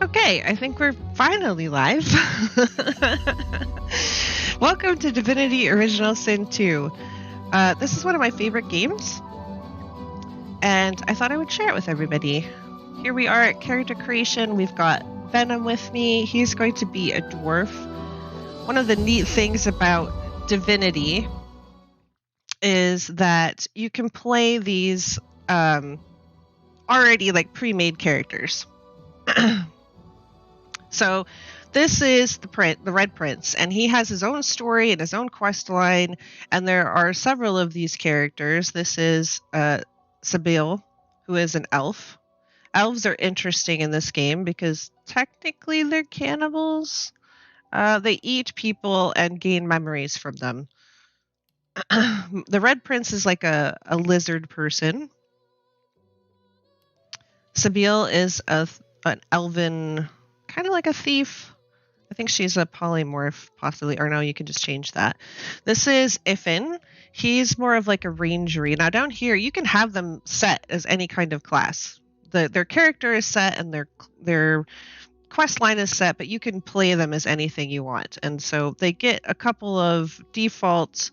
Okay, I think we're finally live. Welcome to Divinity Original Sin 2. This is one of my favorite games, and I thought I would share it with everybody. Here we are at character creation. We've got Venom with me. He's going to be a dwarf. One of the neat things about Divinity is that you can play these already like pre-made characters. So this is the Red Prince, and he has his own story and his own quest line, and there are several of these characters. This is Sabil, who is an elf. Elves are interesting in this game because technically they're cannibals. They eat people and gain memories from them. The Red Prince is like a lizard person. Sabil is an elven, kind of like a thief. I think she's a polymorph, possibly. Or no, you can just change that. This is Ifin. He's more of like a rangery. Now down here, you can have them set as any kind of class. Their character is set and their quest line is set, but you can play them as anything you want. And so they get a couple of default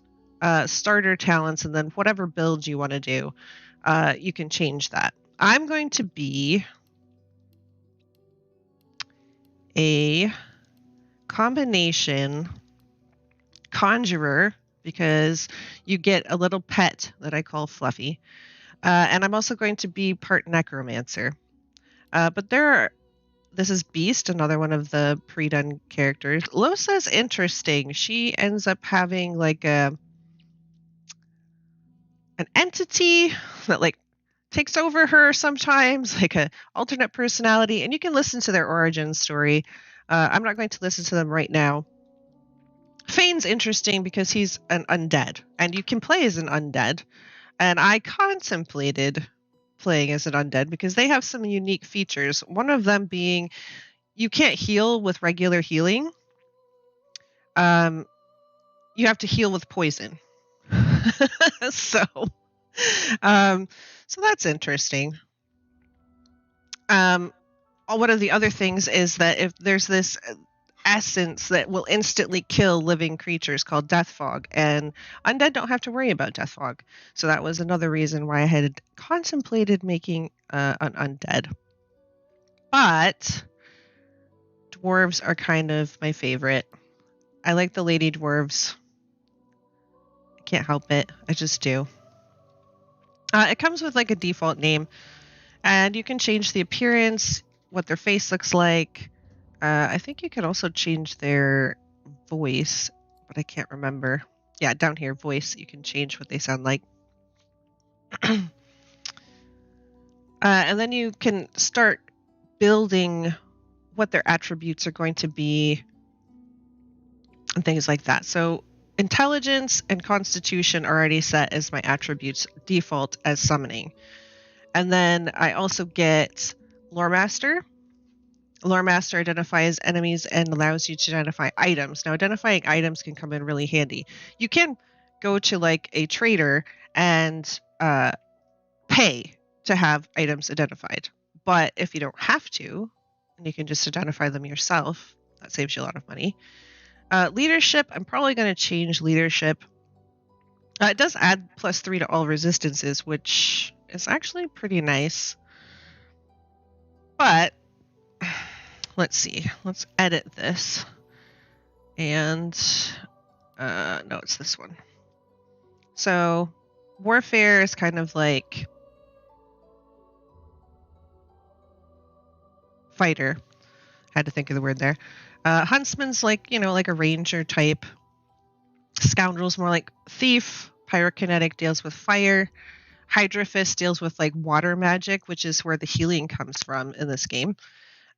starter talents, and then whatever build you want to do, you can change that. I'm going to be a combination conjurer because you get a little pet that I call Fluffy. And I'm also going to be part necromancer. But this is Beast, another one of the pre-done characters. Losa's interesting. She ends up having like an entity that like takes over her sometimes, like a alternate personality, and you can listen to their origin story. I'm not going to listen to them right now. Fane's interesting because he's an undead, and you can play as an undead. And I contemplated playing as an undead because they have some unique features. One of them being you can't heal with regular healing. You have to heal with poison. So that's interesting. One of the other things is that if there's this essence that will instantly kill living creatures called death fog, and undead don't have to worry about death fog. So that was another reason why I had contemplated making an undead. But dwarves are kind of my favorite. I like the lady dwarves. I can't help it. I just do. It comes with like a default name, and you can change the appearance, what their face looks like. I think you can also change their voice, but I can't remember. Yeah, down here, voice, you can change what they sound like. And then you can start building what their attributes are going to be and things like that. So intelligence and constitution are already set as my attributes default as summoning. And then I also get Lore Master. Lore Master identifies enemies and allows you to identify items. Now, identifying items can come in really handy. You can go to like a trader and pay to have items identified. But if you don't have to, and you can just identify them yourself, that saves you a lot of money. Leadership, I'm probably going to change leadership. It does add +3 to all resistances, which is actually pretty nice. But let's see. Let's edit this. And no, it's this one. So warfare is kind of like fighter. Had to think of the word there. Huntsman's like, like a ranger type. Scoundrel's more like thief. Pyrokinetic deals with fire. Hydra Fist deals with like water magic, which is where the healing comes from in this game.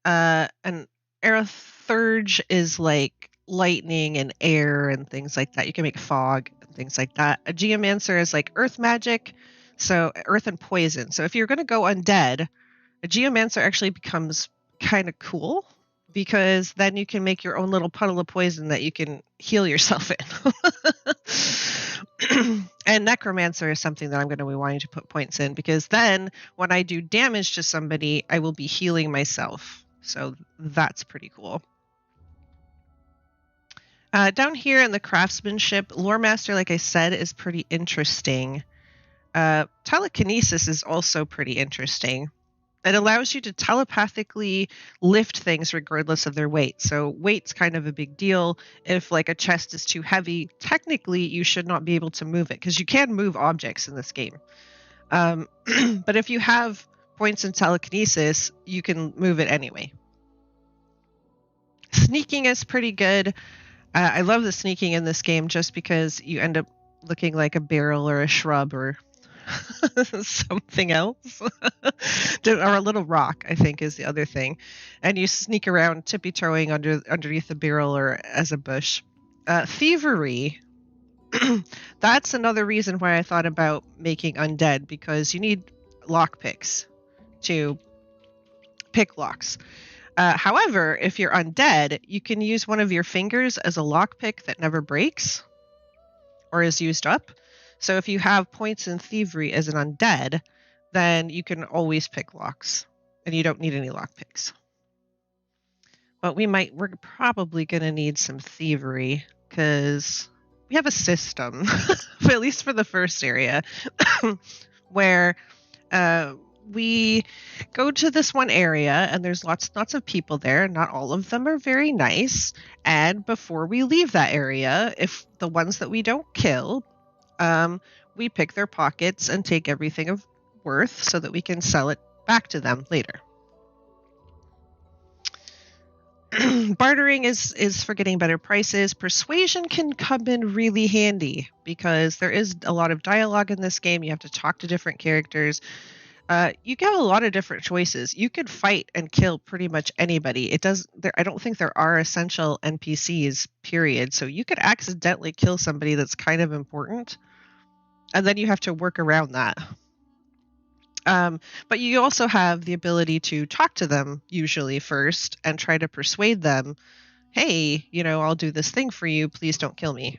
And Aerothurge is like lightning and air and things like that. You can make fog and things like that. A Geomancer is like earth magic, so earth and poison. So if you're going to go undead, a Geomancer actually becomes kind of cool because then you can make your own little puddle of poison that you can heal yourself in. And Necromancer is something that I'm going to be wanting to put points in because then when I do damage to somebody, I will be healing myself. So that's pretty cool. Down here in the craftsmanship, Lore Master, like I said, is pretty interesting. Telekinesis is also pretty interesting. It allows you to telepathically lift things regardless of their weight. So weight's kind of a big deal. If like a chest is too heavy, technically you should not be able to move it because you can move objects in this game. But if you have points in telekinesis, you can move it anyway. Sneaking is pretty good. I love the sneaking in this game just because you end up looking like a barrel or a shrub or something else. Or a little rock, I think, is the other thing. And you sneak around tippy-toeing underneath the barrel or as a bush. Thievery. That's another reason why I thought about making undead, because you need lockpicks to pick locks. However, if you're undead, you can use one of your fingers as a lockpick that never breaks or is used up. So if you have points in thievery as an undead, then you can always pick locks, and you don't need any lockpicks. But we're probably going to need some thievery because we have a system, at least for the first area, where we go to this one area and there's lots of people there. Not all of them are very nice. And before we leave that area, if the ones that we don't kill, we pick their pockets and take everything of worth so that we can sell it back to them later. Bartering is for getting better prices. Persuasion can come in really handy because there is a lot of dialogue in this game. You have to talk to different characters. You get a lot of different choices. You could fight and kill pretty much anybody. I don't think there are essential NPCs, period. So you could accidentally kill somebody that's kind of important, and then you have to work around that. But you also have the ability to talk to them usually first and try to persuade them, hey, I'll do this thing for you. Please don't kill me.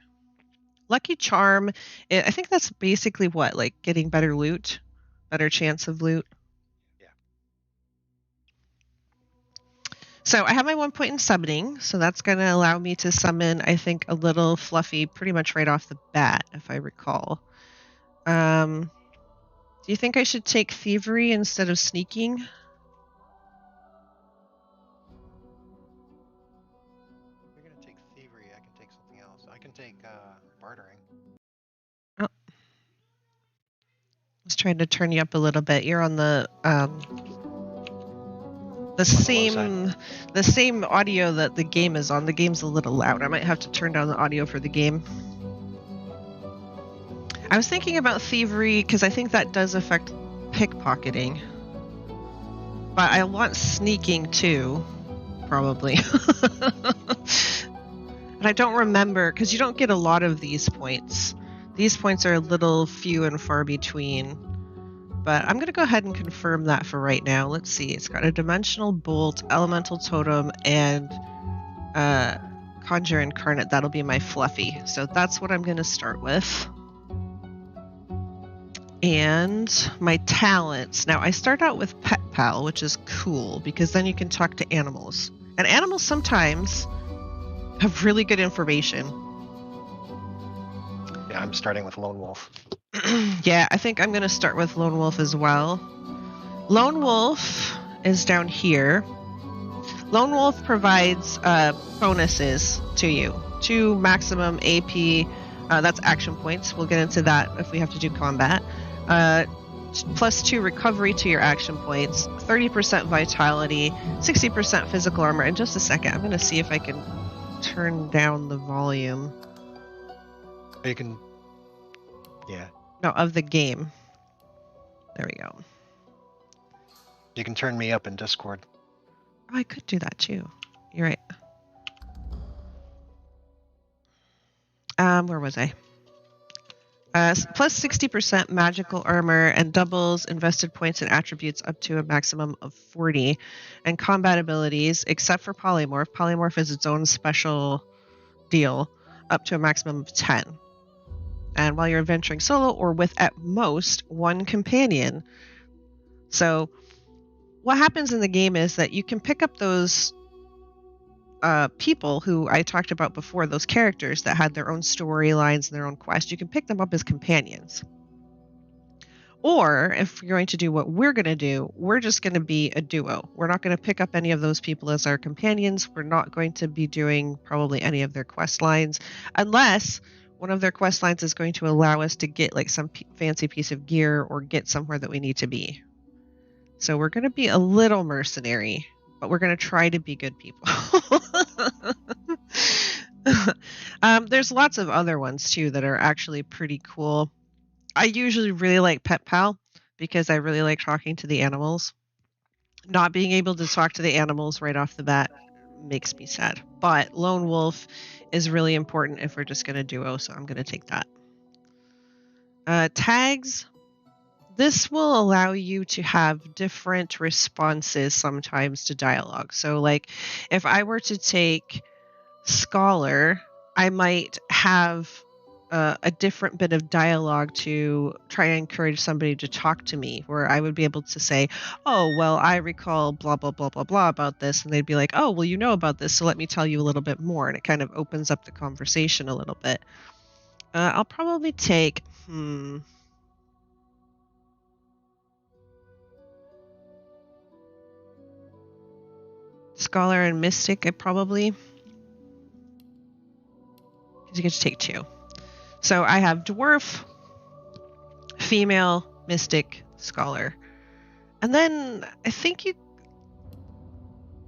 Lucky Charm, I think that's basically what, like getting better loot, better chance of loot. Yeah. So I have my 1 point in summoning, so that's going to allow me to summon, I think, a little Fluffy pretty much right off the bat, if I recall. Do you think I should take thievery instead of sneaking? If you're going to take thievery, I can take something else. I can take bartering. Oh. I was trying to turn you up a little bit. You're on the same audio that the game is on. The game's a little loud. I might have to turn down the audio for the game. I was thinking about thievery because I think that does affect pickpocketing. But I want sneaking too, probably. And I don't remember, because you don't get a lot of these points. These points are a little few and far between. But I'm going to go ahead and confirm that for right now. Let's see. It's got a dimensional bolt, elemental totem, and conjure incarnate. That'll be my Fluffy. So that's what I'm going to start with. And my talents. Now, I start out with Pet Pal, which is cool because then you can talk to animals. And animals sometimes have really good information. Yeah, I'm starting with Lone Wolf. Yeah, I think I'm going to start with Lone Wolf as well. Lone Wolf is down here. Lone Wolf provides bonuses to you. 2 maximum AP. That's action points. We'll get into that if we have to do combat. +2 recovery to your action points, 30% vitality, 60% physical armor. In just a second, I'm going to see if I can turn down the volume. You can, yeah. No, of the game. There we go. You can turn me up in Discord. Oh, I could do that too. You're right. Where was I? Plus 60% magical armor and doubles invested points and attributes up to a maximum of 40. And combat abilities, except for Polymorph. Polymorph is its own special deal, up to a maximum of 10. And while you're adventuring solo or with at most 1 companion. So what happens in the game is that you can pick up those people who I talked about before, those characters that had their own storylines and their own quests. You can pick them up as companions. Or if you're going to do what we're going to do, we're just going to be a duo. We're not going to pick up any of those people as our companions. We're not going to be doing probably any of their quest lines, unless one of their quest lines is going to allow us to get like some fancy piece of gear or get somewhere that we need to be. So we're going to be a little mercenary, but we're going to try to be good people. There's lots of other ones too that are actually pretty cool. I usually really like Pet Pal because I really like talking to the animals. Not being able to talk to the animals right off the bat makes me sad. But Lone Wolf is really important if we're just going to duo, so I'm going to take that. Tags. This will allow you to have different responses sometimes to dialogue. So like if I were to take Scholar, I might have a different bit of dialogue to try and encourage somebody to talk to me, where I would be able to say, oh, well, I recall blah, blah, blah, blah, blah about this. And they'd be like, oh, well, you know about this, so let me tell you a little bit more. And it kind of opens up the conversation a little bit. I'll probably take, Scholar and Mystic, because you get to take 2. So I have Dwarf, Female, Mystic, Scholar. And then I think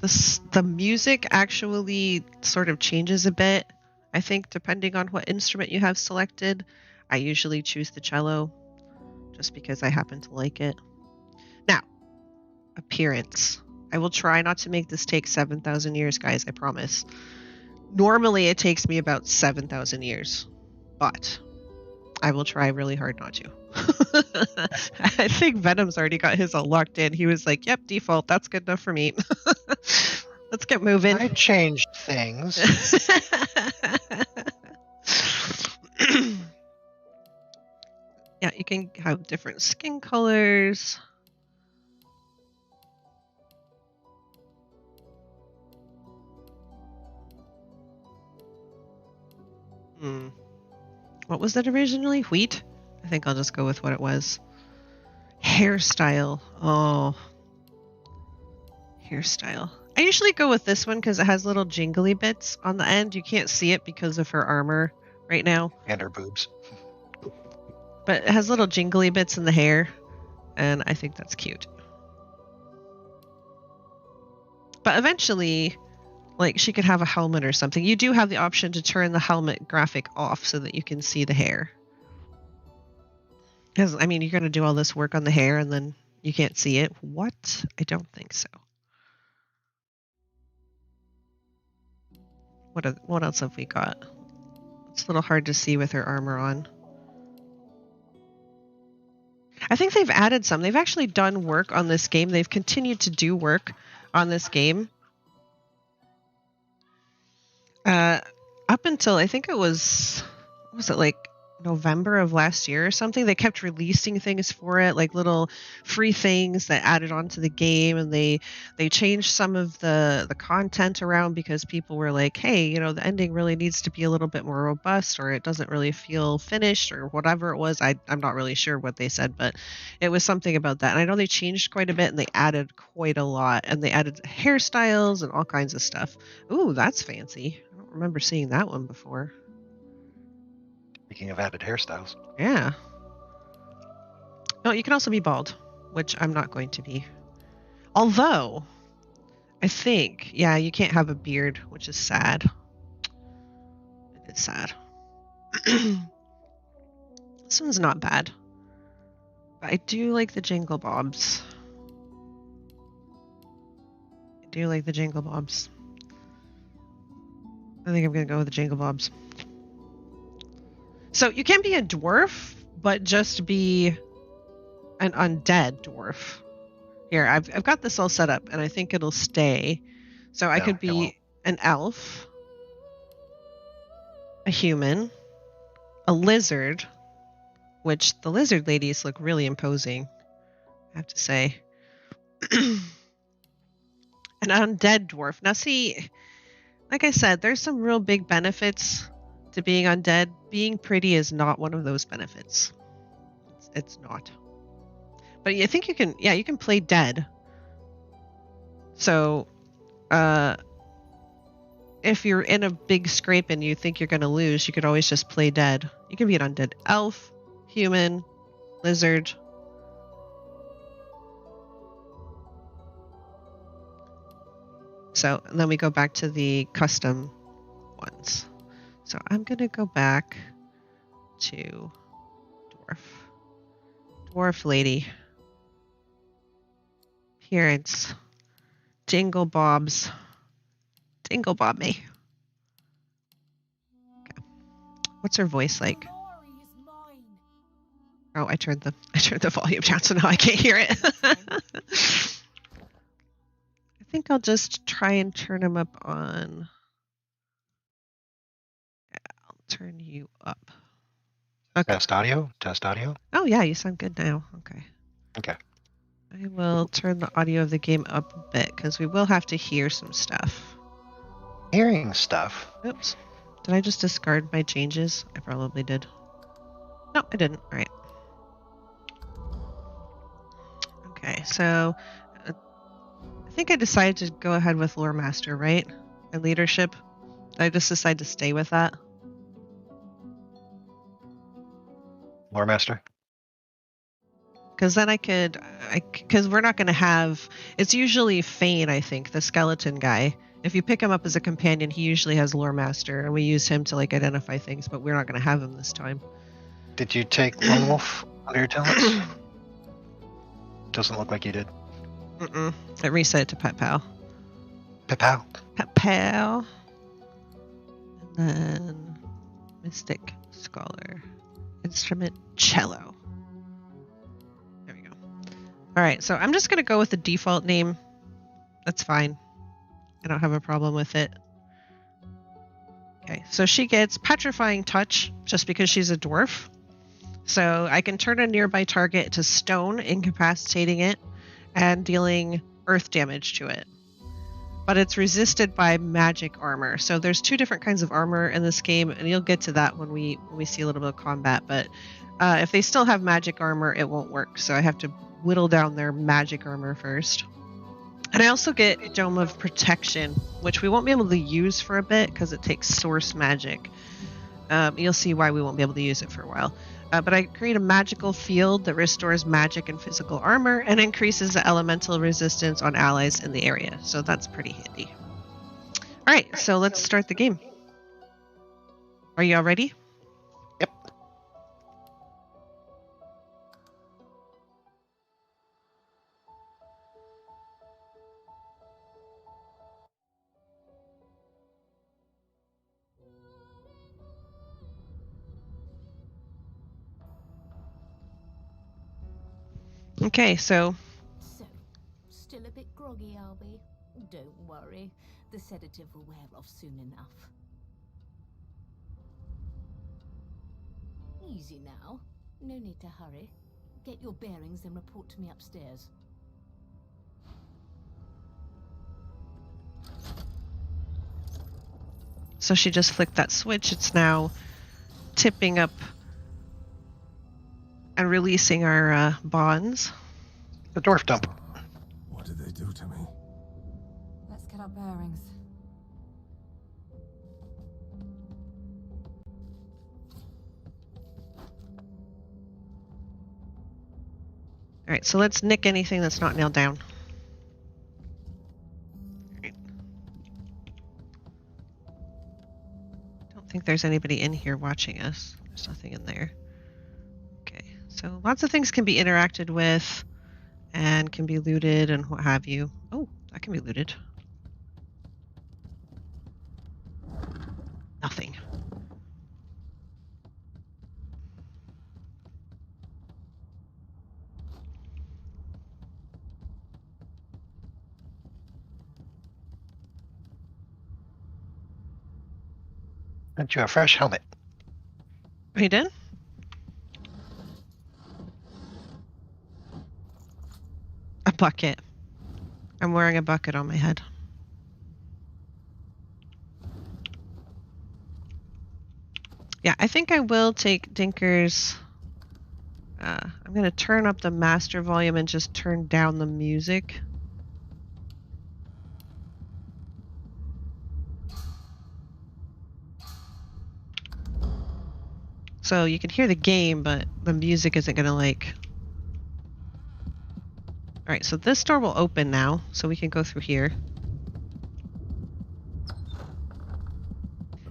the music actually sort of changes a bit. I think depending on what instrument you have selected, I usually choose the cello just because I happen to like it. Now, appearance. I will try not to make this take 7,000 years, guys, I promise. Normally it takes me about 7,000 years, but I will try really hard not to. I think Venom's already got his all locked in. He was like, yep, default, that's good enough for me. Let's get moving. I changed things. Yeah, you can have different skin colors. What was that originally? Wheat? I think I'll just go with what it was. Hairstyle. Oh. Hairstyle. I usually go with this one because it has little jingly bits on the end. You can't see it because of her armor right now. And her boobs. But it has little jingly bits in the hair, and I think that's cute. But eventually, like, she could have a helmet or something. You do have the option to turn the helmet graphic off so that you can see the hair. Because, I mean, you're going to do all this work on the hair and then you can't see it. What? I don't think so. What else have we got? It's a little hard to see with her armor on. I think they've added some. They've actually done work on this game. They've continued to do work on this game. Up until, I think it was it like November of last year or something, they kept releasing things for it, like little free things that added onto the game, and they changed some of the content around because people were like, hey, you know, the ending really needs to be a little bit more robust, or it doesn't really feel finished, or whatever it was. I'm not really sure what they said, but it was something about that. And I know they changed quite a bit, and they added quite a lot, and they added hairstyles and all kinds of stuff. Ooh, that's fancy. I don't remember seeing that one before. Speaking of added hairstyles. Yeah. No, you can also be bald, which I'm not going to be. Although, I think, yeah, you can't have a beard, which is sad. It is sad. This one's not bad. But I do like the Jingle Bobs. I do like the Jingle Bobs. I think I'm going to go with the Jingle Bobs. So you can be a dwarf, but just be an undead dwarf. Here, I've got this all set up, and I think it'll stay. So I could be an elf, a human, a lizard, which the lizard ladies look really imposing, I have to say. An undead dwarf. Now see, like I said, there's some real big benefits to being undead. Being pretty is not one of those benefits. It's not. But I think you can play dead. So, if you're in a big scrape and you think you're going to lose, you could always just play dead. You can be an undead elf, human, lizard. So, and then we go back to the custom ones. So I'm going to go back to dwarf lady. Appearance. Jingle bobs. Jingle bob me. Okay. What's her voice like? Oh, I turned the volume down, so now I can't hear it. I think I'll just try and turn him up on. Yeah, I'll turn you up. Okay. Test audio? Test audio? Oh yeah, you sound good now. Okay. Okay. I will turn the audio of the game up a bit because we will have to hear some stuff. Hearing stuff. Oops. Did I just discard my changes? I probably did. No, I didn't. All right. Okay, so I think I decided to go ahead with Lore Master, right? And leadership. Did I just decide to stay with that? Lore Master? Because then because we're not going to have, it's usually Fane, I think, the skeleton guy. If you pick him up as a companion, he usually has Lore Master, and we use him to like identify things, but we're not going to have him this time. Did you take Lone Wolf under your talents? Doesn't look like you did. Mm-mm. It reset it to Pet Pal. Pet Pal. Pet Pal. And then Mystic Scholar. Instrument Cello. There we go. All right, so I'm just going to go with the default name. That's fine. I don't have a problem with it. Okay, so she gets Petrifying Touch just because she's a dwarf. So I can turn a nearby target to stone, incapacitating it, and dealing earth damage to it. But it's resisted by magic armor. So there's two different kinds of armor in this game, and you'll get to that when we see a little bit of combat. But if they still have magic armor, it won't work. So I have to whittle down their magic armor first. And I also get Dome of Protection, which we won't be able to use for a bit because it takes source magic. You'll see why we won't be able to use it for a while. But I create a magical field that restores magic and physical armor and increases the elemental resistance on allies in the area. So that's pretty handy. All right, so let's start the game. Are you all ready? Yep. Okay, so still a bit groggy, I'll be. Don't worry, the sedative will wear off soon enough. Easy now, no need to hurry. Get your bearings and report to me upstairs. So she just flicked that switch. It's now tipping up and releasing our bonds. The dwarf dump. What did they do to me? Let's get our bearings. All right, so let's nick anything that's not nailed down. All right. Don't think there's anybody in here watching us. There's nothing in there. Okay, so lots of things can be interacted with and can be looted and what have you. Oh, that can be looted. Nothing. Sent you a fresh helmet. Are you done? A bucket. I'm wearing a bucket on my head. Yeah, I think I will take Dinker's... I'm going to turn up the master volume and just turn down the music. So you can hear the game, but the music isn't going to like... Alright, so this door will open now, so we can go through here.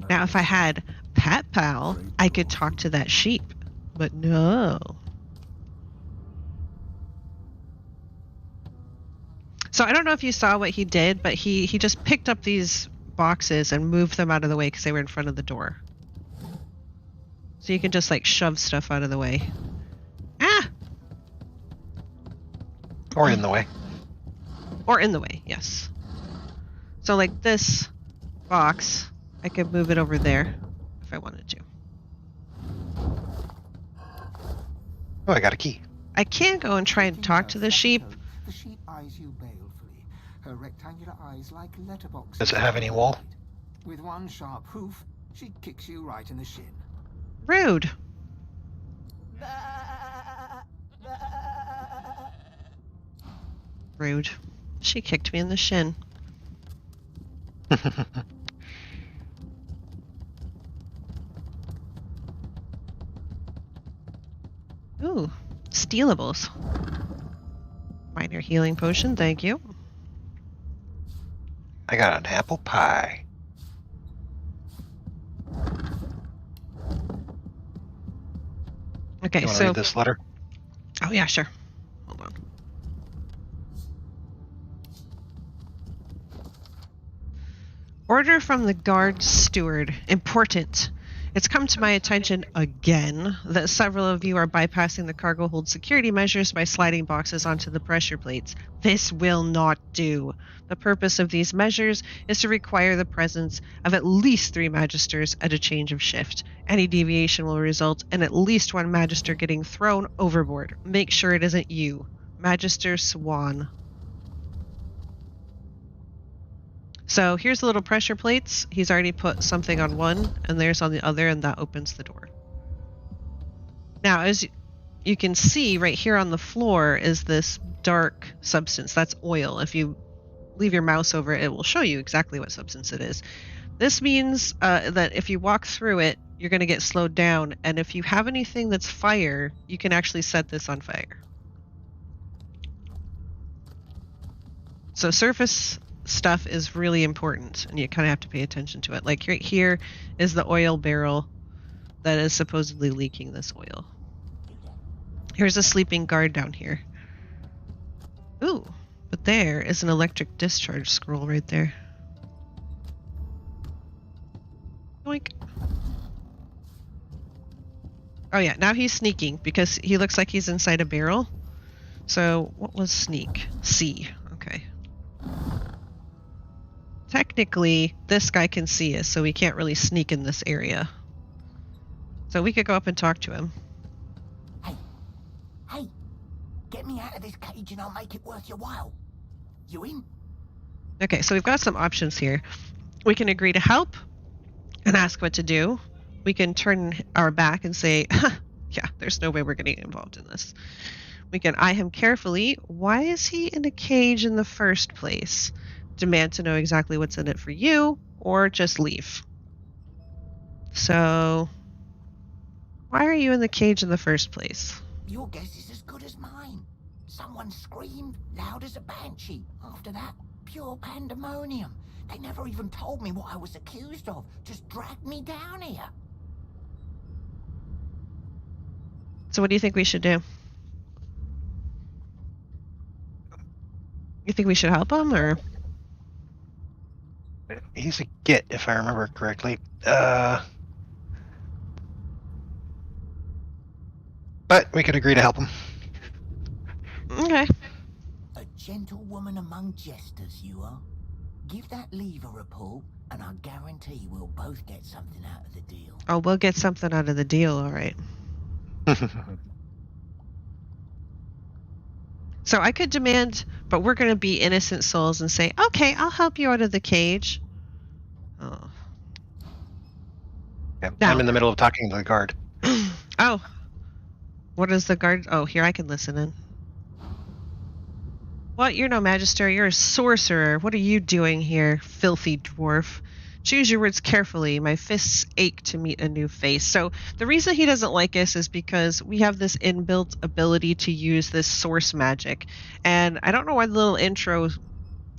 Now, if I had Pet Pal, I could talk to that sheep, but no. So I don't know if you saw what he did, but he just picked up these boxes and moved them out of the way because they were in front of the door. So you can just like shove stuff out of the way. Ah! Or in the way. Or in the way, yes. So like this box, I could move it over there if I wanted to. Oh, I got a key. I can go and try and talk to the sheep. The sheep eyes you balefully. Her rectangular eyes like letterboxes. Does it have any wall? With one sharp hoof, she kicks you right in the shin. Rude. Rude. She kicked me in the shin. Ooh, stealables. Minor healing potion, thank you. I got an apple pie. Okay, You want to so... read this letter? Oh yeah, sure. Hold on. Order from the guard steward. Important. It's come to my attention again that several of you are bypassing the cargo hold security measures by sliding boxes onto the pressure plates. This will not do. The purpose of these measures is to require the presence of at least 3 magisters at a change of shift. Any deviation will result in at least 1 magister getting thrown overboard. Make sure it isn't you. Magister Swan. So here's the little pressure plates. He's already put something on one, and there's on the other, and that opens the door. Now, as you can see, right here on the floor is this dark substance. That's oil. If you leave your mouse over it, it will show you exactly what substance it is. This means that if you walk through it, you're going to get slowed down, and if you have anything that's fire, you can actually set this on fire. So surface stuff is really important, and you kind of have to pay attention to it. Like right here is the oil barrel that is supposedly leaking this oil. Here's a sleeping guard down here. Ooh, but there is an electric discharge scroll right there. Oink. Oh yeah, now he's sneaking because he looks like he's inside a barrel. So what was sneak? C. Okay. Technically, this guy can see us, so we can't really sneak in this area. So we could go up and talk to him. Hey, get me out of this cage and I'll make it worth your while. You in? Okay, so we've got some options here. We can agree to help and ask what to do. We can turn our back and say, yeah, there's no way we're getting involved in this. We can eye him carefully. Why is he in a cage in the first place? Demand to know exactly what's in it for you, or just leave. So, why are you in the cage in the first place? Your guess is as good as mine. Someone screamed loud as a banshee. After that, pure pandemonium. They never even told me what I was accused of. Just dragged me down here. So what do you think we should do? You think we should help him, or? He's a git, if I remember correctly. But we could agree to help him. Okay. A gentlewoman among jesters, you are. Give that lever a pull, and I guarantee we'll both get something out of the deal. Oh, we'll get something out of the deal, all right. So I could demand, but we're going to be innocent souls and say, okay, I'll help you out of the cage. Oh. Yeah, Now- I'm in the middle of talking to the guard. Oh. What is the guard? Oh, here, I can listen in. What? You're no magister. You're a sorcerer. What are you doing here, filthy dwarf? Choose your words carefully. My fists ache to meet a new face. So the reason he doesn't like us is because we have this inbuilt ability to use this source magic. And I don't know why the little intro,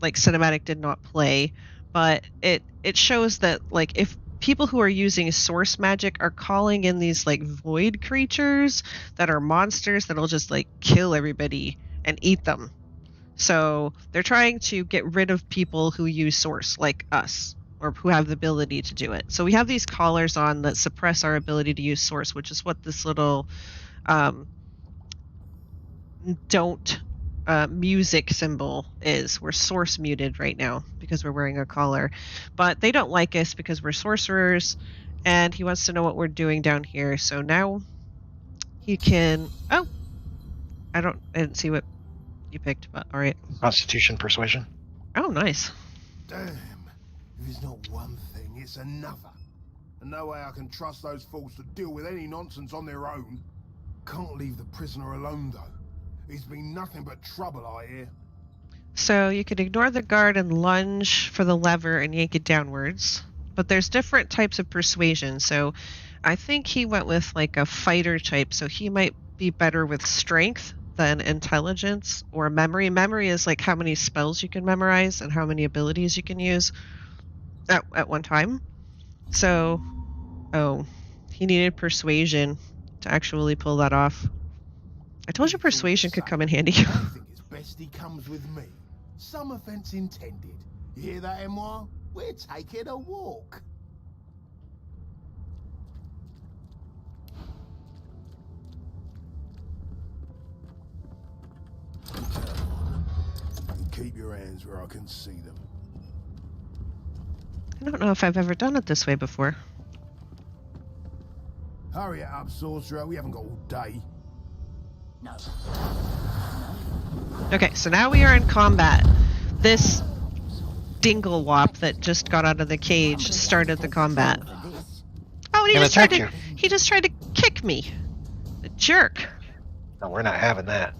like, cinematic did not play, but it shows that, like, if people who are using source magic are calling in these, like, void creatures that are monsters that'll just, like, kill everybody and eat them. So they're trying to get rid of people who use source, like us, or who have the ability to do it. So we have these collars on that suppress our ability to use source, which is what this little music symbol is. We're source muted right now because we're wearing a collar. But they don't like us because we're sorcerers, and he wants to know what we're doing down here. So now he can... Oh! I didn't see what you picked, but alright. Constitution persuasion. Oh, nice. Damn. If it's not one thing, it's another. And no way I can trust those fools to deal with any nonsense on their own. Can't leave the prisoner alone, though. He's been nothing but trouble, I hear. So you can ignore the guard and lunge for the lever and yank it downwards. But there's different types of persuasion. So I think he went with like a fighter type. So he might be better with strength than intelligence or memory. Memory is like how many spells you can memorize and how many abilities you can use at one time. So, oh, he needed persuasion to actually pull that off. I told you persuasion could come in handy. I think it's best he comes with me. Some offense intended. You hear that, Emoire? We're taking a walk. And keep your hands where I can see them. I don't know if I've ever done it this way before. Hurry it up, sorcerer. We haven't got all day. No. Okay, so now we are in combat. This dinglewop that just got out of the cage started the combat. Oh, and he just tried to kick me. The jerk. No, we're not having that.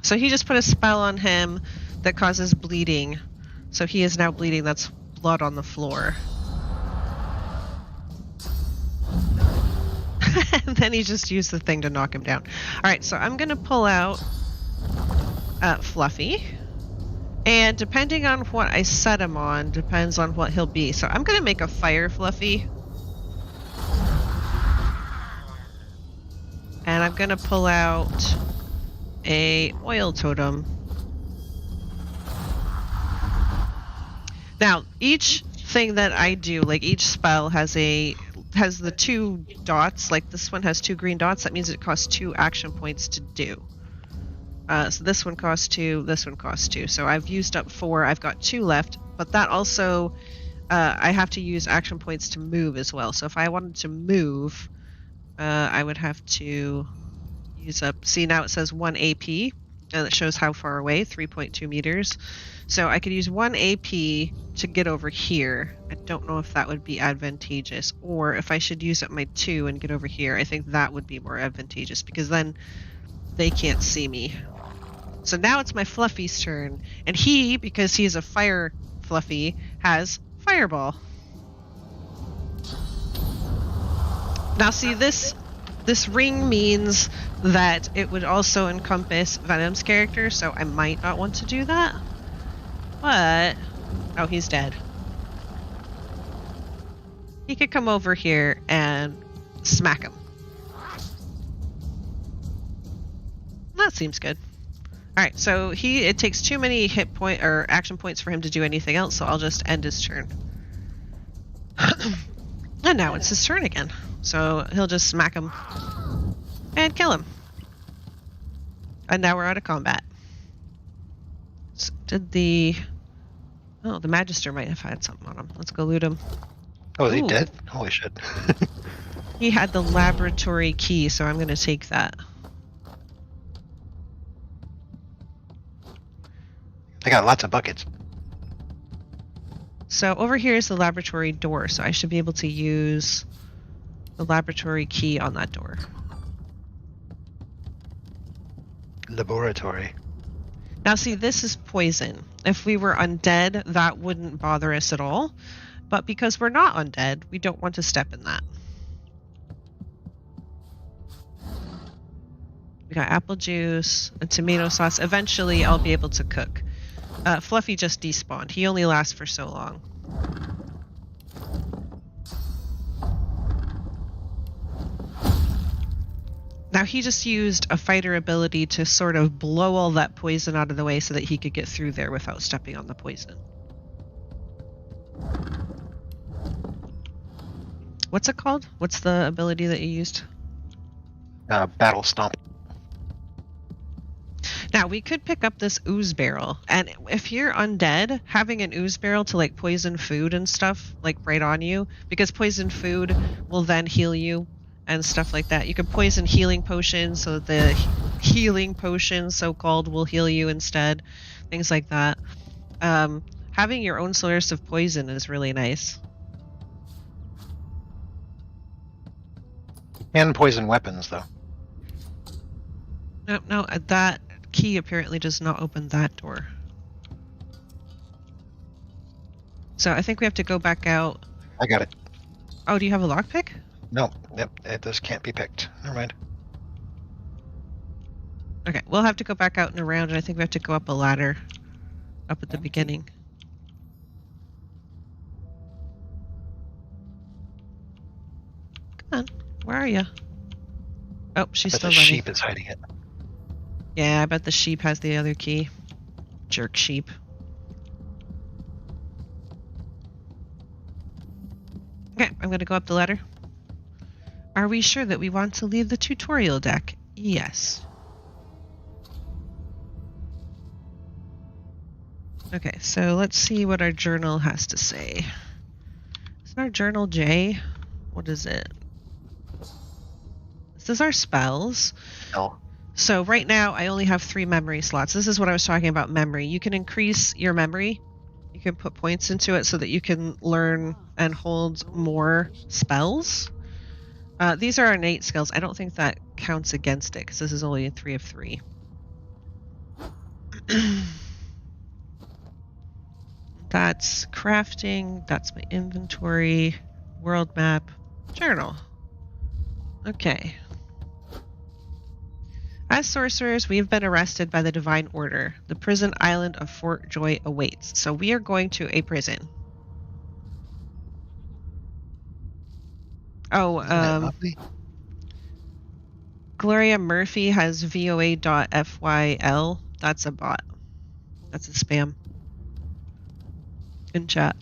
So he just put a spell on him that causes bleeding. So he is now bleeding. That's blood on the floor. And then he just used the thing to knock him down. Alright, so I'm going to pull out Fluffy. And depending on what I set him on, depends on what he'll be. So I'm going to make a fire Fluffy. And I'm going to pull out a oil totem. Now, each thing that I do, like each spell has the 2 dots. Like this one has 2 green dots. That means it costs 2 action points to do. So this one costs 2, this one costs 2. So I've used up 4, I've got 2 left, but that also, I have to use action points to move as well. So if I wanted to move, I would have to use up, see now it says 1 AP, and it shows how far away, 3.2 meters. So I could use 1 AP to get over here. I don't know if that would be advantageous, or if I should use up my 2 and get over here. I think that would be more advantageous, because then they can't see me. So now it's my Fluffy's turn, and he, because he's a fire Fluffy, has Fireball. Now see, this ring means that it would also encompass Venom's character, so I might not want to do that. But, oh, he's dead. He could come over here and smack him. That seems good. Alright, so it takes too many hit point or action points for him to do anything else, so I'll just end his turn. And now it's his turn again. So he'll just smack him and kill him. And now we're out of combat. So the Magister might have had something on him. Let's go loot him. Oh, is he Ooh. dead? Holy shit. He had the laboratory key, so I'm going to take that. I got lots of buckets. So over here is the laboratory door, so I should be able to use the laboratory key on that door. Laboratory. Now see, this is poison. If we were undead, that wouldn't bother us at all. But because we're not undead, we don't want to step in that. We got apple juice and tomato sauce. Eventually, I'll be able to cook. Fluffy just despawned. He only lasts for so long. Now, he just used a fighter ability to sort of blow all that poison out of the way so that he could get through there without stepping on the poison. What's it called? What's the ability that you used? Battle Stomp. Now, we could pick up this ooze barrel, and if you're undead, having an ooze barrel to like poison food and stuff like right on you, because poison food will then heal you and stuff like that. You can poison healing potions, so the healing potion, so-called, will heal you instead. Things like that. Having your own source of poison is really nice. And poison weapons, though. No, that key apparently does not open that door. So I think we have to go back out. I got it. Oh, do you have a lockpick? No, yep, this can't be picked. Never mind. Okay, we'll have to go back out and around, and I think we have to go up a ladder up at the beginning. Come on, where are you? Oh, she's But still the running. sheep is hiding it. Yeah, I bet the sheep has the other key. Jerk sheep. Okay, I'm gonna go up the ladder. Are we sure that we want to leave the tutorial deck? Yes. Okay, so let's see what our journal has to say. Is our journal J? What is it? This is our spells. No. So right now I only have 3 memory slots. This is what I was talking about, memory. You can increase your memory. You can put points into it so that you can learn and hold more spells. These are our innate skills. I don't think that counts against it because this is only a 3 of 3. That's crafting. That's my inventory. World map. Journal. Okay. As sorcerers, we have been arrested by the Divine Order. The prison island of Fort Joy awaits. So we are going to a prison. Oh, Gloria Murphy has voa.fyl. That's a bot. That's a spam. In chat.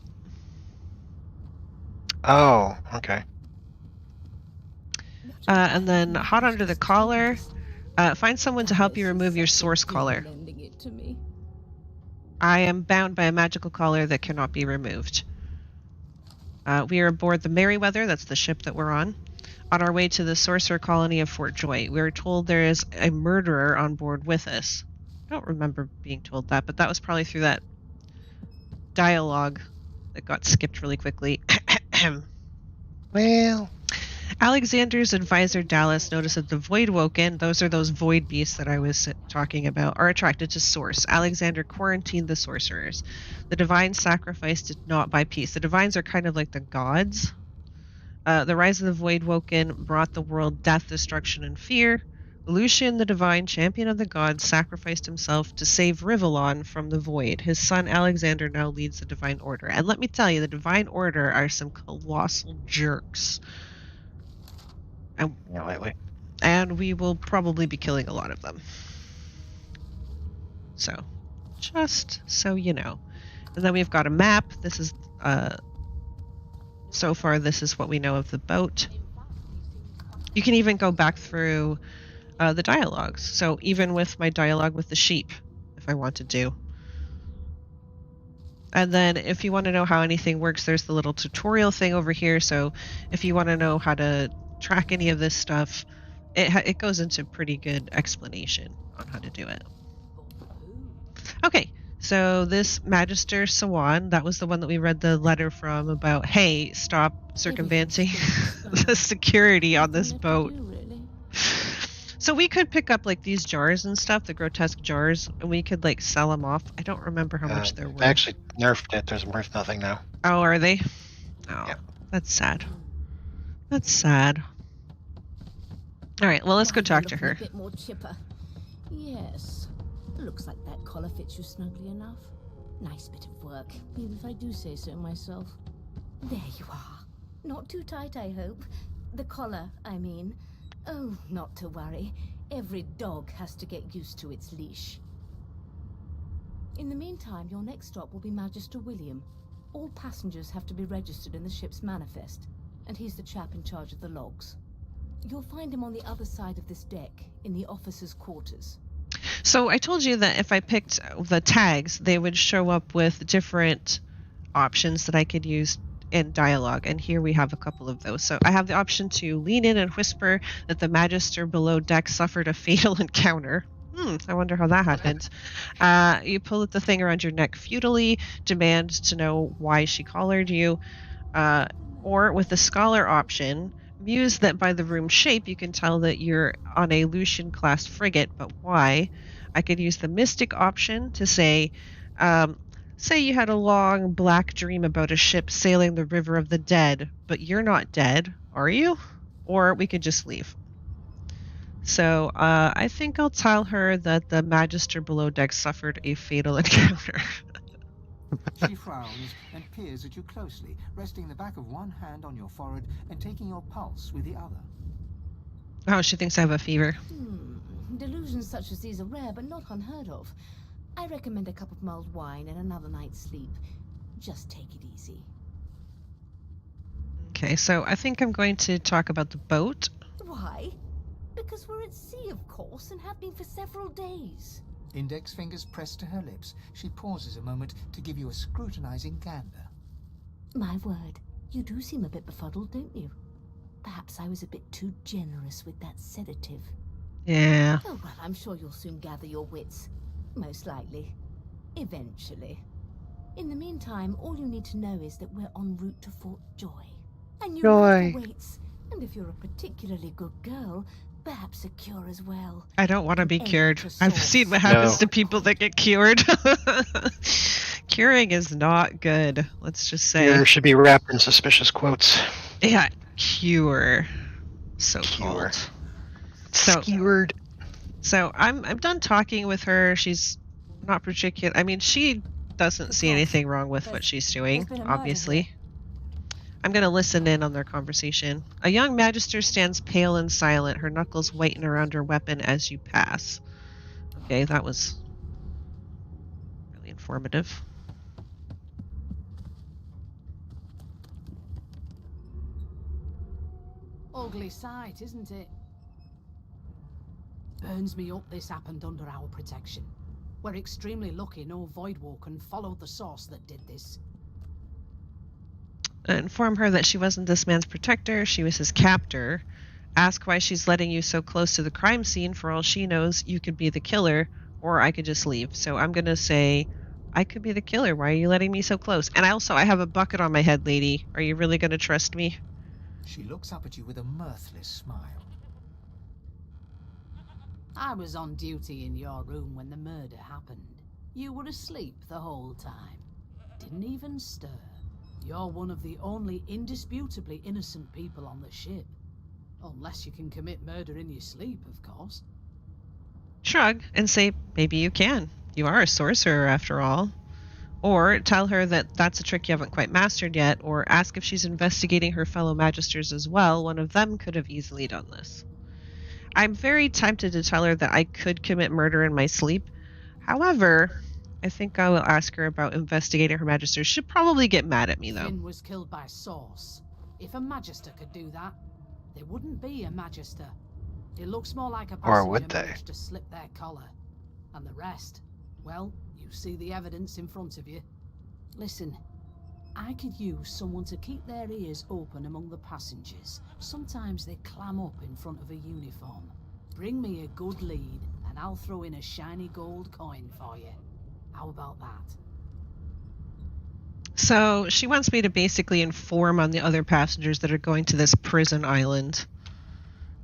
Oh, okay. And then hot under the collar. Find someone to help you remove your source collar. I am bound by a magical collar that cannot be removed. We are aboard the Merryweather, that's the ship that we're on our way to the sorcerer colony of Fort Joy. We are told there is a murderer on board with us. I don't remember being told that, but that was probably through that dialogue that got skipped really quickly. Well, Alexander's advisor Dallas noticed that the Voidwoken, those are those void beasts that I was talking about, are attracted to Source. Alexander quarantined the sorcerers. The divine sacrifice did not buy peace. The divines are kind of like the gods. The rise of the Voidwoken brought the world death, destruction, and fear. Lucian, the divine champion of the gods, sacrificed himself to save Rivellon from the void. His son Alexander now leads the Divine Order. And let me tell you, the Divine Order are some colossal jerks. yeah, lately. And we will probably be killing a lot of them. So, just so you know. And then we've got a map. This is, so far, this is what we know of the boat. You can even go back through the dialogues. So even with my dialogue with the sheep, if I wanted to. And then if you want to know how anything works, there's the little tutorial thing over here. So if you want to know how to track any of this stuff, it goes into pretty good explanation on how to do it. Okay, So this Magister Sawan, that was the one that we read the letter from about, hey, stop circumventing the security on this boat. So we could pick up like these jars and stuff, the grotesque jars, and we could like sell them off. I don't remember how much they're worth. They actually nerfed it. There's worth nothing now. Oh, are they? Oh, Yeah. That's sad. That's sad. All right, well, let's go talk to her. A bit more chipper. Yes. Looks like that collar fits you snugly enough. Nice bit of work, even if I do say so myself. There you are. Not too tight, I hope. The collar, I mean. Oh, not to worry. Every dog has to get used to its leash. In the meantime, your next stop will be Magister William. All passengers have to be registered in the ship's manifest, and he's the chap in charge of the logs. You'll find him on the other side of this deck, in the officers' quarters. So I told you that if I picked the tags, they would show up with different options that I could use in dialogue, and here we have a couple of those. So I have the option to lean in and whisper that the Magister below deck suffered a fatal encounter. I wonder how that happened. You pull the thing around your neck futilely, demand to know why she collared you, or with the scholar option, muse that by the room shape you can tell that you're on a Lucian-class frigate, but why? I could use the mystic option to say, say you had a long black dream about a ship sailing the river of the dead, but you're not dead, are you? Or we could just leave. So I think I'll tell her that the Magister below deck suffered a fatal encounter. She frowns and peers at you closely, resting the back of one hand on your forehead and taking your pulse with the other. Oh, she thinks I have a fever. Delusions such as these are rare, but not unheard of. I recommend a cup of mulled wine and another night's sleep. Just take it easy. Okay, so I think I'm going to talk about the boat. Why? Because we're at sea, of course, and have been for several days. Index fingers pressed to her lips, she pauses a moment to give you a scrutinizing gander. My word, you do seem a bit befuddled, don't you? Perhaps I was a bit too generous with that sedative. Yeah. Oh, well, I'm sure you'll soon gather your wits. Most likely. Eventually. In the meantime, all you need to know is that we're en route to Fort Joy. And you Joy. waits. And if you're a particularly good girl, perhaps a cure as well. I don't want to be An cured. egg to I've sauce. seen what happens No. to people that get cured. Curing is not good. Let's just say. There should be wrapped in suspicious quotes. Yeah, cure. So Cure. called. So- Skewered. So I'm done talking with her. She's not particular. I mean, she doesn't see anything wrong with what she's doing, there's been a murder obviously. I'm going to listen in on their conversation. A young magister stands pale and silent, her knuckles whiten around her weapon as you pass. Okay, that was really informative. Ugly sight, isn't it? Burns me up this happened under our protection. We're extremely lucky no Voidwalker followed the source that did this. Inform her that she wasn't this man's protector, she was his captor. Ask why she's letting you so close to the crime scene. For all she knows, you could be the killer, or I could just leave. So I'm going to say, I could be the killer. Why are you letting me so close? And I have a bucket on my head, lady. Are you really going to trust me? She looks up at you with a mirthless smile. I was on duty in your room when the murder happened. You were asleep the whole time. Didn't even stir. You're one of the only indisputably innocent people on the ship. Unless you can commit murder in your sleep, of course. Shrug and say, maybe you can. You are a sorcerer after all. Or tell her that that's a trick you haven't quite mastered yet, or ask if she's investigating her fellow magisters as well. One of them could have easily done this. I'm very tempted to tell her that I could commit murder in my sleep. However, I think I will ask her about investigating her magisters. She'll probably get mad at me, though. Finn was killed by Source. If a Magister could do that, there wouldn't be a Magister. It looks more like a Or would passenger they? managed to slip their collar. And the rest, well, you see the evidence in front of you. Listen, I could use someone to keep their ears open among the passengers. Sometimes they clam up in front of a uniform. Bring me a good lead, and I'll throw in a shiny gold coin for you. How about that? So she wants me to basically inform on the other passengers that are going to this prison island.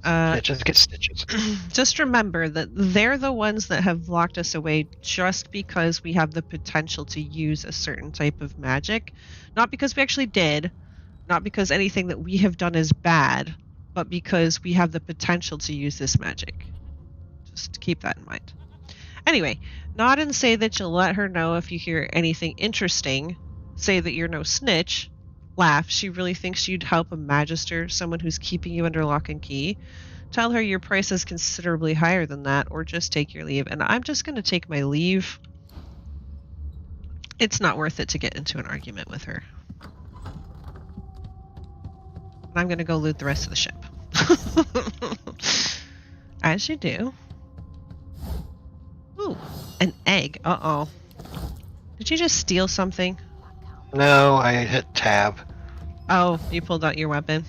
Yeah, just get stitches. Just remember that they're the ones that have locked us away just because we have the potential to use a certain type of magic. Not because we actually did, not because anything that we have done is bad, but because we have the potential to use this magic. Just keep that in mind. Anyway, nod and say that you'll let her know if you hear anything interesting. Say that you're no snitch. Laugh. She really thinks you'd help a magister, someone who's keeping you under lock and key. Tell her your price is considerably higher than that, or just take your leave. And I'm just going to take my leave. It's not worth it to get into an argument with her. And I'm going to go loot the rest of the ship. As you do. Ooh, an egg. Uh-oh. Did you just steal something? No, I hit tab. Oh, you pulled out your weapon.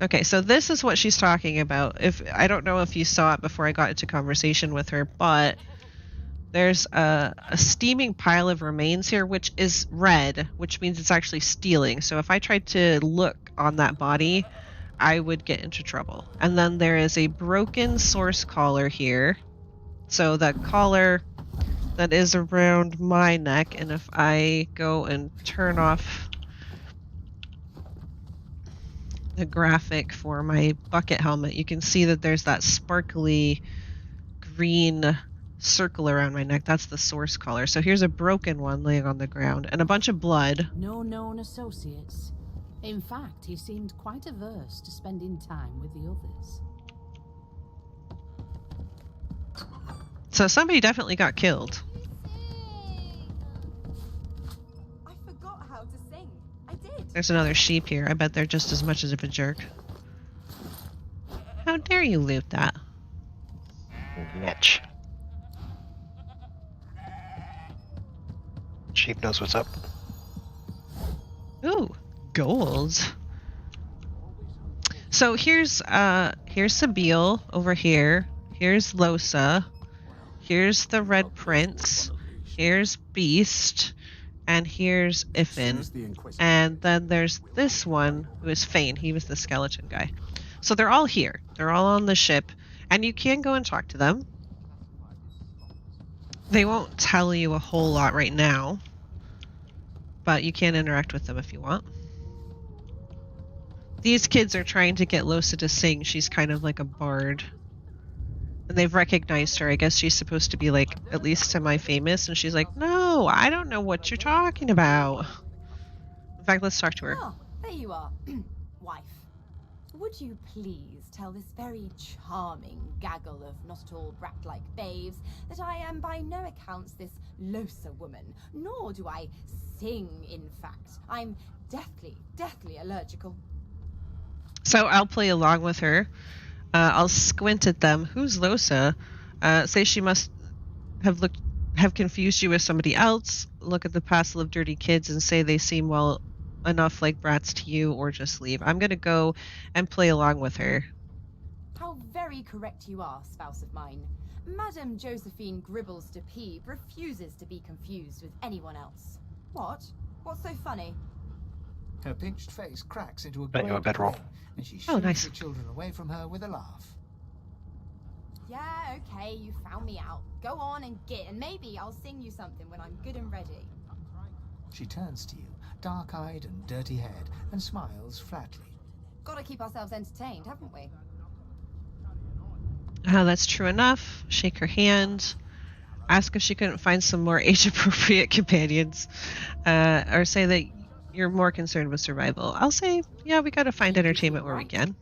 Okay, so this is what she's talking about. I don't know if you saw it before I got into conversation with her, but there's a steaming pile of remains here, which is red, which means it's actually stealing. So if I tried to look on that body, I would get into trouble. And then there is a broken source collar here. So that collar that is around my neck, and if I go and turn off the graphic for my bucket helmet, you can see that there's that sparkly green circle around my neck. That's the source collar. So here's a broken one laying on the ground and a bunch of blood. No known associates. In fact, he seemed quite averse to spending time with the others. So somebody definitely got killed. I forgot how to sing. I did. There's another sheep here. I bet they're just as much as of a jerk. How dare you loot that? Netch. Sheep knows what's up. Ooh, gold. So here's Sabile over here. Here's Losa. Here's the Red Prince. Here's Beast. And here's Iffin. And then there's this one who is Fane. He was the skeleton guy. So they're all here. They're all on the ship. And you can go and talk to them. They won't tell you a whole lot right now. But you can interact with them if you want. These kids are trying to get Losa to sing. She's kind of like a bard. And they've recognized her. I guess she's supposed to be like at least semi-famous. And she's like, no, I don't know what you're talking about. In fact, let's talk to her. Oh, there you are. Wife. Would you please tell this very charming gaggle of not at all brat-like babes that I am by no accounts this Losa woman, nor do I sing, in fact. I'm deathly allergical. So I'll play along with her. I'll squint at them. Who's Losa? Say she must have confused you with somebody else. Look at the passel of dirty kids and say they seem well enough like brats to you, or just leave. I'm gonna go and play along with her. How very correct you are, spouse of mine. Madame Josephine Gribbles de Peeb refuses to be confused with anyone else. What? What's so funny? Her pinched face cracks into a Bet you a great bedroll. grin, and she Oh, shoos nice. the children away from her with a laugh. Yeah, okay, you found me out. Go on and get, and maybe I'll sing you something when I'm good and ready. She turns to you, dark-eyed and dirty-haired, and smiles flatly. Gotta keep ourselves entertained, haven't we? That's true enough. Shake her hand. Ask if she couldn't find some more age-appropriate companions. Or say that you're more concerned with survival. I'll say, yeah, we gotta find entertainment where we can.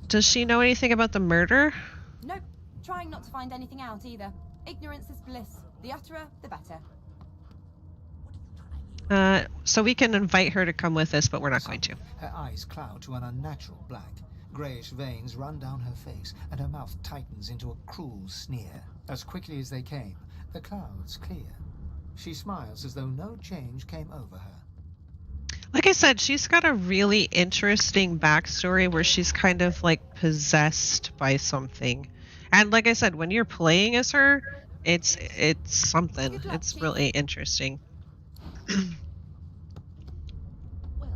Does she know anything about the murder? Nope. Trying not to find anything out either. Ignorance is bliss. The utterer, the better. So we can invite her to come with us, but we're not going to. Her eyes cloud to an unnatural black. Greyish veins run down her face, and her mouth tightens into a cruel sneer. As quickly as they came, the clouds clear. She smiles as though no change came over her. Like I said, she's got a really interesting backstory where she's kind of like possessed by something. And like I said, when you're playing as her, it's something. Good luck, It's Chief. really interesting. Well,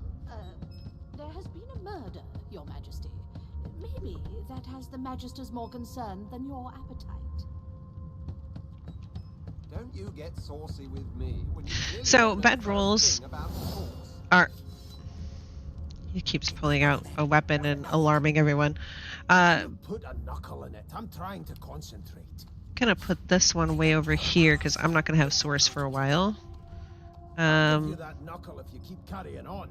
there has been a murder, Your Majesty. Maybe that has the Magisters more concerned than your appetite. Don't you get saucy with me when you clearly So, don't know the bedrolls thing about the Force. are... He keeps pulling out a weapon and alarming everyone. Put a knuckle in it. I'm trying to concentrate. Gonna put this one way over here because I'm not gonna have source for a while. I'll give you that knuckle if you keep carrying on.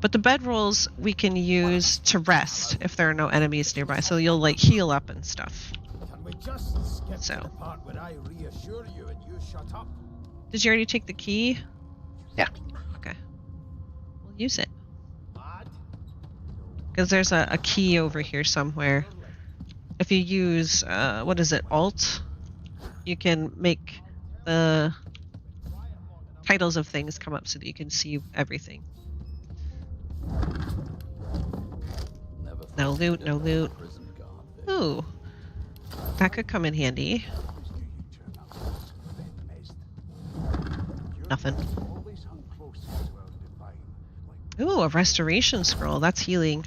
But the bedrolls we can use to rest if there are no enemies nearby, so you'll like heal up and stuff. Can we just skip So. to the part where I reassure you and you shut up? Did you already take the key? Yeah. Okay. We'll use it. Mad? Because there's a key over here somewhere. If you use, what is it, Alt, you can make the titles of things come up so that you can see everything. No loot, no loot. Ooh. That could come in handy. Nothing. Ooh, a restoration scroll. That's healing.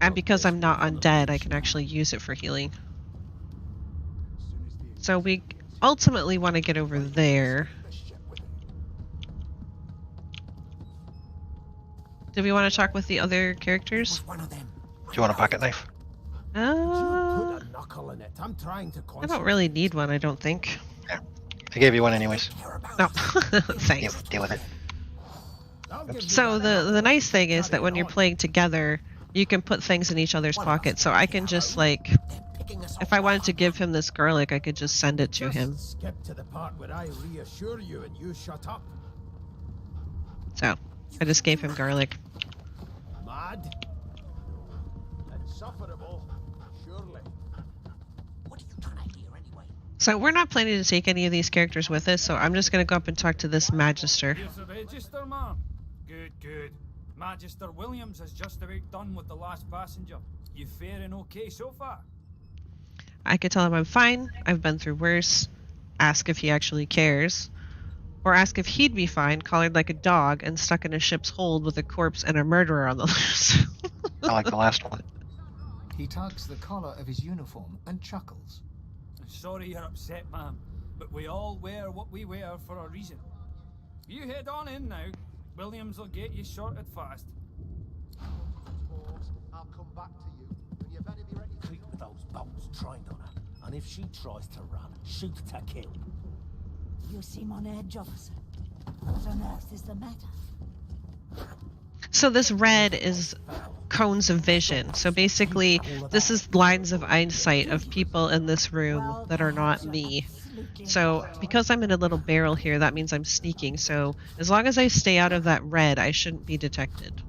And because I'm not undead, I can actually use it for healing. So we ultimately want to get over there. Do we want to talk with the other characters? One of them. Do you want a pocket knife? Put a knuckle in it. I'm trying to I concentrate. don't really need one, I don't think. Yeah. I gave you one anyways. No, thanks. Deal with it. I'll give you So that the nice thing is that when you're playing together, you can put things in each other's pockets. So I can just like, They're picking us if off I wanted to guard. give him this garlic, I could just send it to Just him. skip to the part where I reassure you and you shut up. So I just gave him garlic. Mad? Insufferable, surely. What are you trying to hear anyway? So we're not planning to take any of these characters with us, so I'm just going to go up and talk to this Magister. Here's the register, ma'am. Good, good. Magister Williams has just about done with the last passenger. You faring okay so far? I could tell him I'm fine, I've been through worse, ask if he actually cares, or ask if he'd be fine collared like a dog and stuck in a ship's hold with a corpse and a murderer on the loose. I like the last one. He tugs the collar of his uniform and chuckles. Sorry you're upset, ma'am, but we all wear what we wear for a reason. You head on in now. Williams will get you sorted fast. I'll come back to you when you're better be ready. Keep those bolts trained on her, and if she tries to run, shoot to kill. You seem on edge, officer. What on earth is the matter? So this red is cones of vision. So basically, this is lines of eyesight of people in this room that are not me. So because I'm in a little barrel here, that means I'm sneaking. So as long as I stay out of that red, I shouldn't be detected.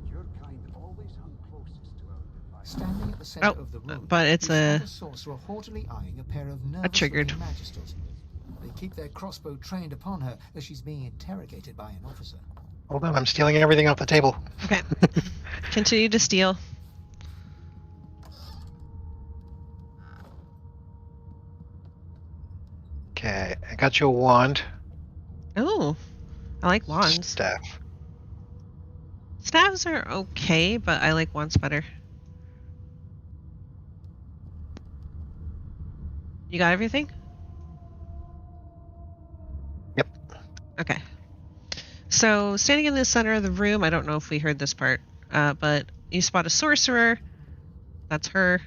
Standing at the center Oh, of the room, but it's we a- spot sorcerer haughtily eyeing a pair of nervous triggered. looking magisters. They keep their crossbow trained upon her as she's being interrogated by an officer. Hold on, I'm stealing everything off the table. Okay. Continue to steal. Okay, I got you a wand. Oh, I like wands. Staff. Staves are okay, but I like wands better. You got everything? Yep. Okay. So, standing in the center of the room, I don't know if we heard this part, but you spot a sorcerer. That's her.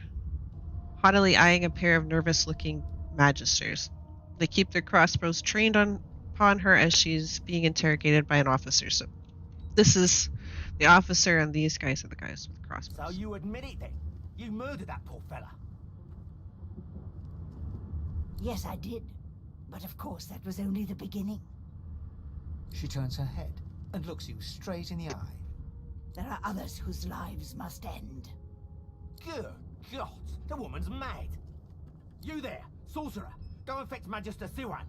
Haughtily eyeing a pair of nervous-looking magisters. They keep their crossbows trained upon her as she's being interrogated by an officer. So, this is the officer, and these guys are the guys with crossbows. So you admit it then? You murdered that poor fella. Yes, I did. But of course, that was only the beginning. She turns her head and looks you straight in the eye. There are others whose lives must end. Good God, the woman's mad. You there, sorcerer, go and fetch Magister Siwan.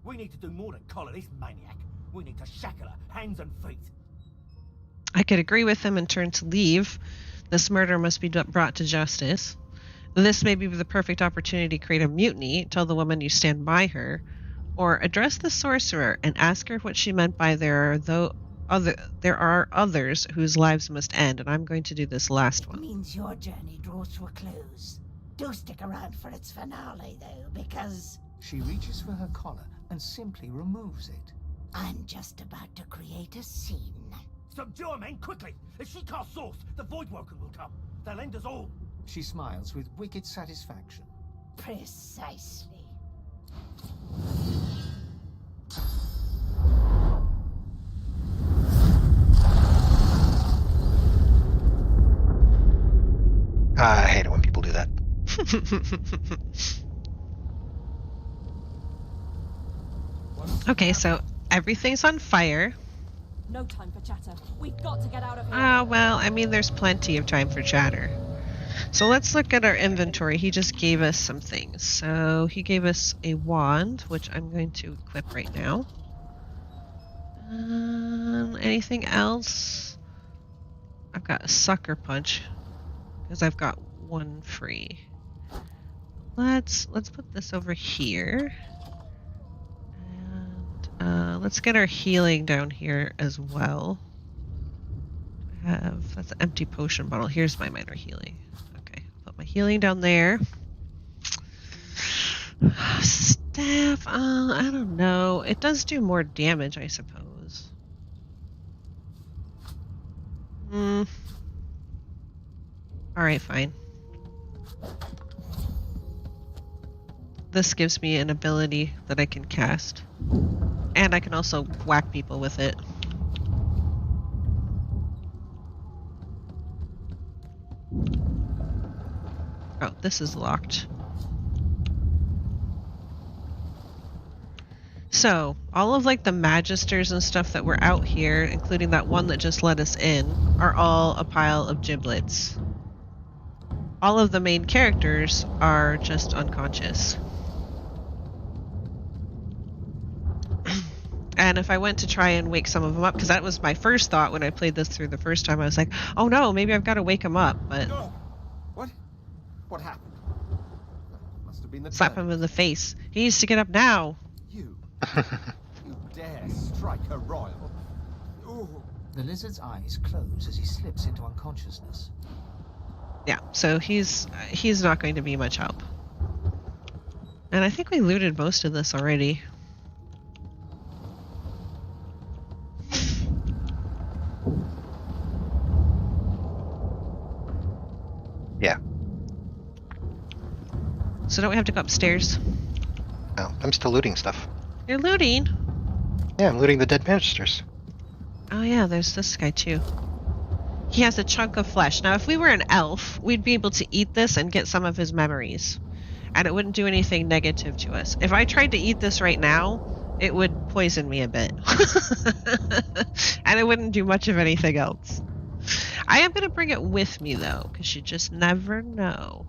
We need to do more than collar this maniac. We need to shackle her, hands and feet. I could agree with him and turn to leave. This murder must be brought to justice. This may be the perfect opportunity to create a mutiny, tell the woman you stand by her, or address the sorcerer and ask her what she meant by there are others whose lives must end, and I'm going to do this last one. Means your journey draws to a close. Do stick around for its finale, though, because She reaches for her collar and simply removes it. I'm just about to create a scene. Subdue her, men, quickly! If she casts Source, the Voidwoken will come. They'll end us all. She smiles with wicked satisfaction. Precisely. I hate it when people do that. Okay, so everything's on fire. No time for chatter. We've got to get out of here. Well, I mean, there's plenty of time for chatter. So let's look at our inventory. He just gave us some things. So he gave us a wand, which I'm going to equip right now. Anything else? I've got a sucker punch because I've got one free. Let's put this over here. And let's get our healing down here as well. That's an empty potion bottle. Here's my minor healing. Okay, put my healing down there. Staff, I don't know. It does do more damage, I suppose. Alright, fine. This gives me an ability that I can cast. And I can also whack people with it. Oh, this is locked. So, all of like the magisters and stuff that were out here, including that one that just let us in, are all a pile of giblets. All of the main characters are just unconscious. And if I went to try and wake some of them up, because that was my first thought when I played this through the first time, I was like, oh no, maybe I've got to wake them up, but... No. What happened? Must have been the Slap him in the face. He needs to get up now. You dare strike a royal? Ooh. The lizard's eyes close as he slips into unconsciousness. Yeah, so he's not going to be much help. And I think we looted most of this already. Yeah. So don't we have to go upstairs? No, I'm still looting stuff. You're looting? Yeah, I'm looting the dead magisters. Oh yeah, there's this guy too. He has a chunk of flesh. Now if we were an elf, we'd be able to eat this and get some of his memories. And it wouldn't do anything negative to us. If I tried to eat this right now, it would poison me a bit. And it wouldn't do much of anything else. I am going to bring it with me though, because you just never know.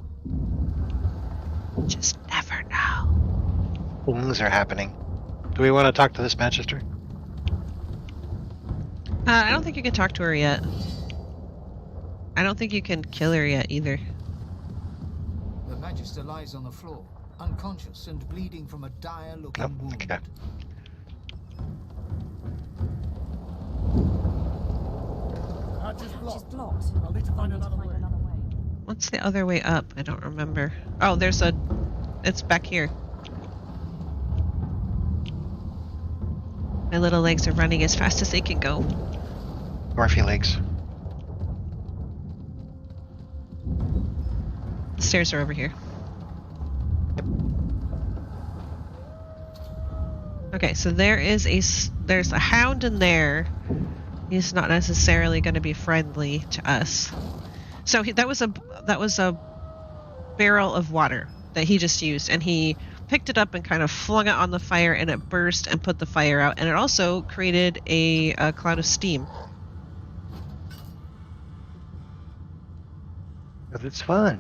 Just never know. Things are happening. Do we want to talk to this magister? I don't think you can talk to her yet. I don't think you can kill her yet either. The magister lies on the floor, unconscious and bleeding from a dire-looking wound. Okay. Just blocked. I'll need to find another way. What's the other way up? I don't remember. Oh, it's back here. My little legs are running as fast as they can go. Dwarfy legs. The stairs are over here. Okay, so there's a hound in there. He's not necessarily going to be friendly to us. So that was a barrel of water that he just used, and he picked it up and kind of flung it on the fire, and it burst and put the fire out, and it also created a cloud of steam. But it's fun.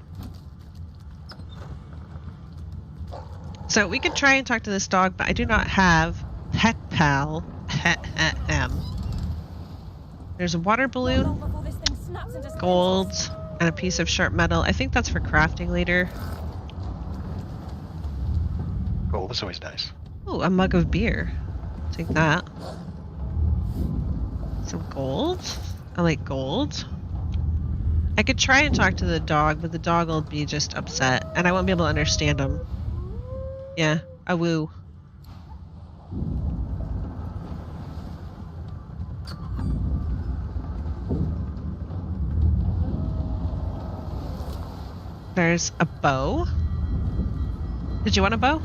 So we could try and talk to this dog, but I do not have Pet Pal There's a water balloon, gold, and a piece of sharp metal. I think that's for crafting later. Gold is always nice. Ooh, a mug of beer. Take that. Some gold. I like gold. I could try and talk to the dog, but the dog will be just upset, and I won't be able to understand him. Yeah, a woo. There's a bow. Did you want a bow?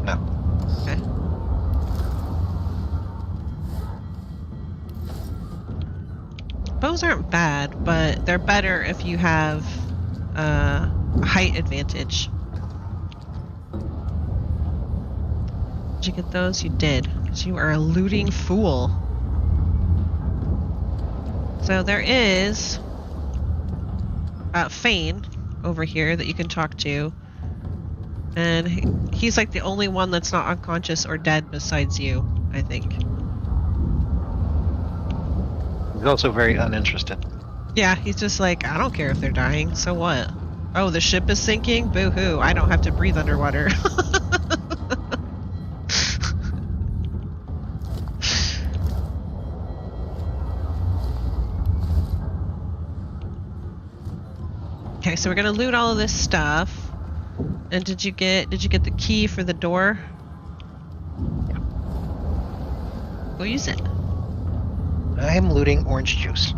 No. Okay. Bows aren't bad, but they're better if you have a height advantage. Did you get those? You did. Because you are a looting fool. So there is Fane over here that you can talk to. And he's like the only one that's not unconscious or dead besides you, I think. He's also very uninterested. Yeah, he's just like, I don't care if they're dying, so what? Oh, the ship is sinking? Boo-hoo, I don't have to breathe underwater. Okay, so we're gonna loot all of this stuff. And did you get the key for the door? Yep. Go use it. I'm looting orange juice.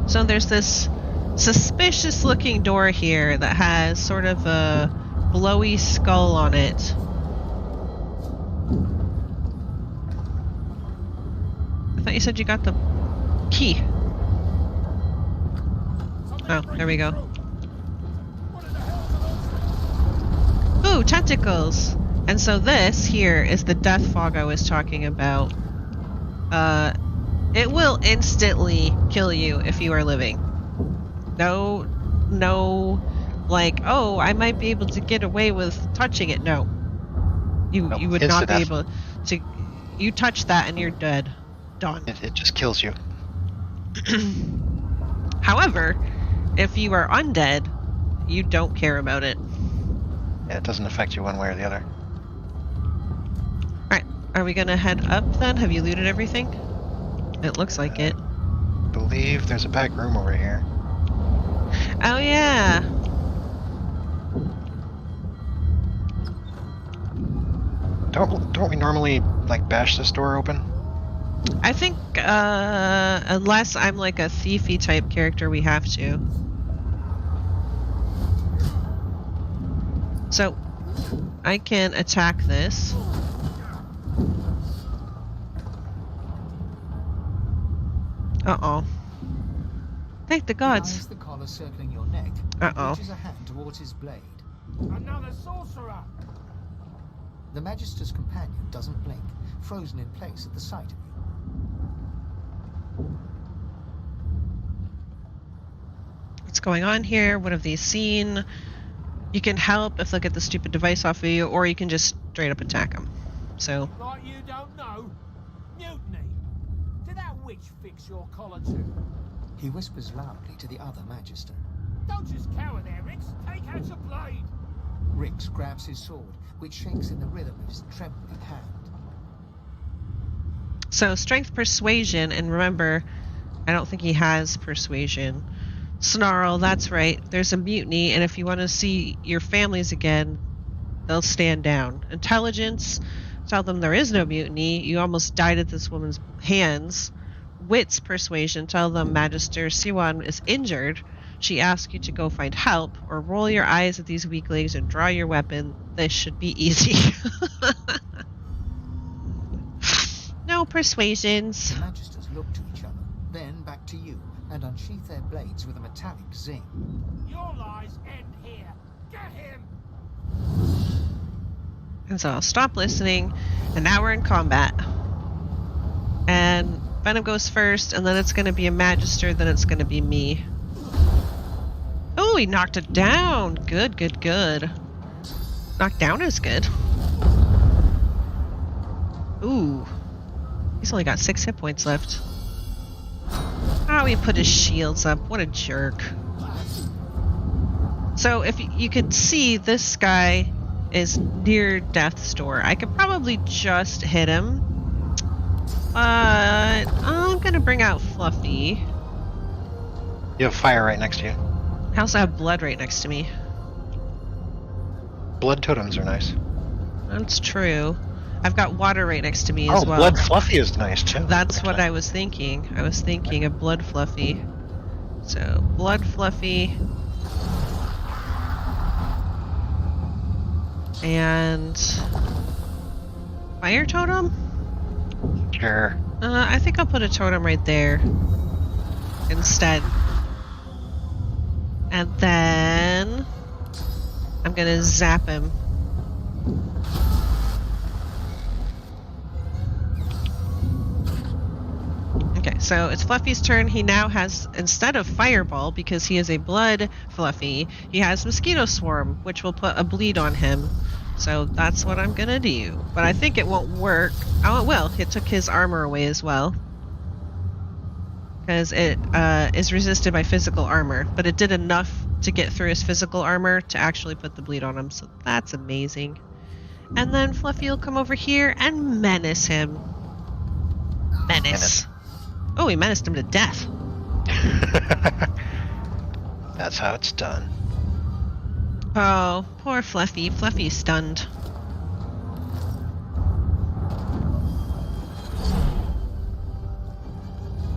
So there's this suspicious looking door here that has sort of a blowy skull on it. I thought you said you got the key. Oh, there we go. Ooh, tentacles! And so this here is the death fog I was talking about. It will instantly kill you if you are living. No, like, oh, I might be able to get away with touching it. No. You would not be able to. You touch that and you're dead. Done. It just kills you. However, if you are undead, you don't care about it. Yeah, it doesn't affect you one way or the other. Alright, are we gonna head up then? Have you looted everything? It looks like it. I believe there's a back room over here. Oh yeah! Don't we normally, like, bash this door open? I think, unless I'm like a thiefy type character, we have to. So, I can attack this. Uh-oh. Thank the gods. Eyes the collar circling your neck. Uh-oh. Reaches a hand towards his blade. Another sorcerer! The Magister's companion doesn't blink, frozen in place at the sight of you. What's going on here? What have they seen? You can help if they'll get the stupid device off of you, or you can just straight up attack them. So. Like you don't know? Mutiny! Did that witch fix your collar too? He whispers loudly to the other Magister. Don't just cower there, Rix. Take out your blade. Rix grabs his sword, which shakes in the rhythm of his trembling hand. So strength persuasion, and remember, I don't think he has persuasion. Snarl, that's right. There's a mutiny, and if you want to see your families again, they'll stand down. Intelligence, tell them there is no mutiny. You almost died at this woman's hands. Wits, persuasion, tell them Magister Siwan is injured. She asks you to go find help, or roll your eyes at these weaklings and draw your weapon. This should be easy. No persuasions. The Magisters look to each other, then back to you, and unsheath their blades with a metallic zing. Your lies end here. Get him! And so I'll stop listening, and now we're in combat. And Venom goes first, and then it's going to be a Magister, then it's going to be me. Oh, he knocked it down. Good, good, good. Knocked down is good. Ooh. He's only got 6 hit points left. Oh, he put his shields up. What a jerk. So if you could see, this guy is near death's door. I could probably just hit him. But I'm going to bring out Fluffy. You have fire right next to you. I also have blood right next to me. Blood totems are nice. That's true. I've got water right next to me as well. Blood Fluffy is nice too. That's what I was thinking. I was thinking of Blood Fluffy. So, Blood Fluffy. And fire totem? Sure. I think I'll put a totem right there instead. And then I'm gonna zap him. Okay, so it's Fluffy's turn. He now has, instead of Fireball, because he is a Blood Fluffy, he has Mosquito Swarm, which will put a bleed on him. So that's what I'm gonna do. But I think it won't work. Oh, it will. It took his armor away as well. Because it is resisted by physical armor. But it did enough to get through his physical armor to actually put the bleed on him. So that's amazing. And then Fluffy will come over here and menace him. Menace. Oh, he menaced him to death. That's how it's done. Oh, poor Fluffy. Fluffy's stunned.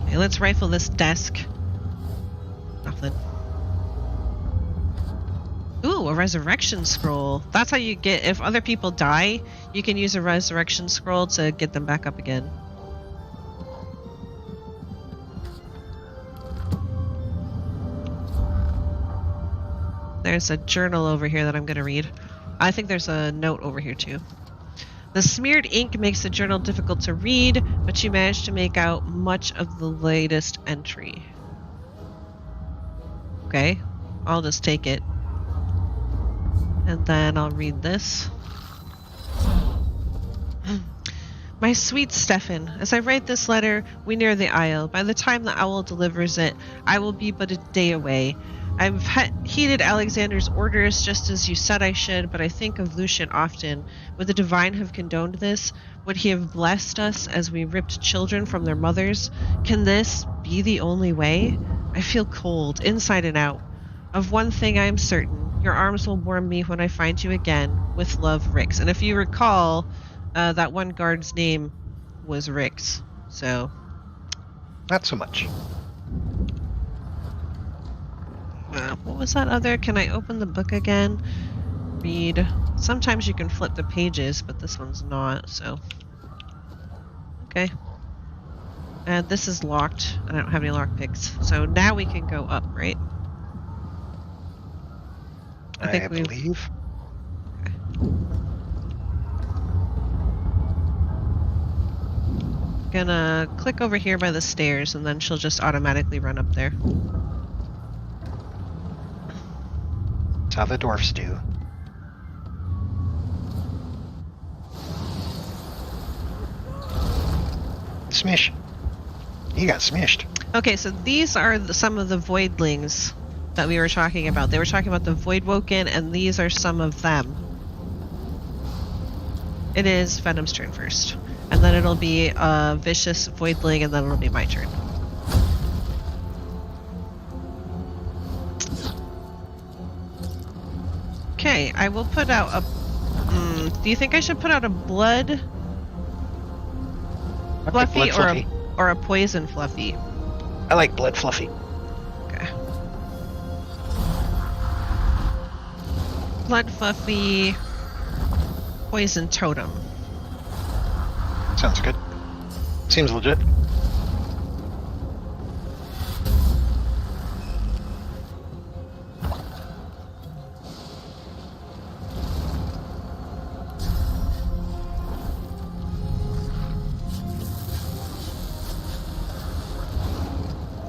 Okay, let's rifle this desk. Nothing. Ooh, a resurrection scroll. That's how you get, if other people die, you can use a resurrection scroll to get them back up again. There's a journal over here that I'm going to read. I think there's a note over here too. The smeared ink makes the journal difficult to read, but you managed to make out much of the latest entry. Okay, I'll just take it. And then I'll read this. My sweet Stefan, as I write this letter, we near the Isle. By the time the owl delivers it, I will be but a day away. I've heeded Alexander's orders just as you said I should, but I think of Lucian often. Would the Divine have condoned this? Would he have blessed us as we ripped children from their mothers? Can this be the only way? I feel cold, inside and out. Of one thing I am certain, your arms will warm me when I find you again. With love, Rix. And if you recall, that one guard's name was Rix, so... Not so much. What was that other? Can I open the book again? Read. Sometimes you can flip the pages, but this one's not, so... Okay. And this is locked. I don't have any lockpicks. So now we can go up, right? I believe. Okay. Gonna click over here by the stairs, and then she'll just automatically run up there. That's how the dwarfs do. Smish. He got smished. Okay, so these are some of the voidlings that we were talking about. They were talking about the Voidwoken, and these are some of them. It is Venom's turn first. And then it'll be a vicious voidling, and then it'll be my turn. Okay, I will put out a... do you think I should put out a blood Fluffy, or a poison Fluffy? I like blood Fluffy. Okay. Blood Fluffy, poison totem. Sounds good. Seems legit.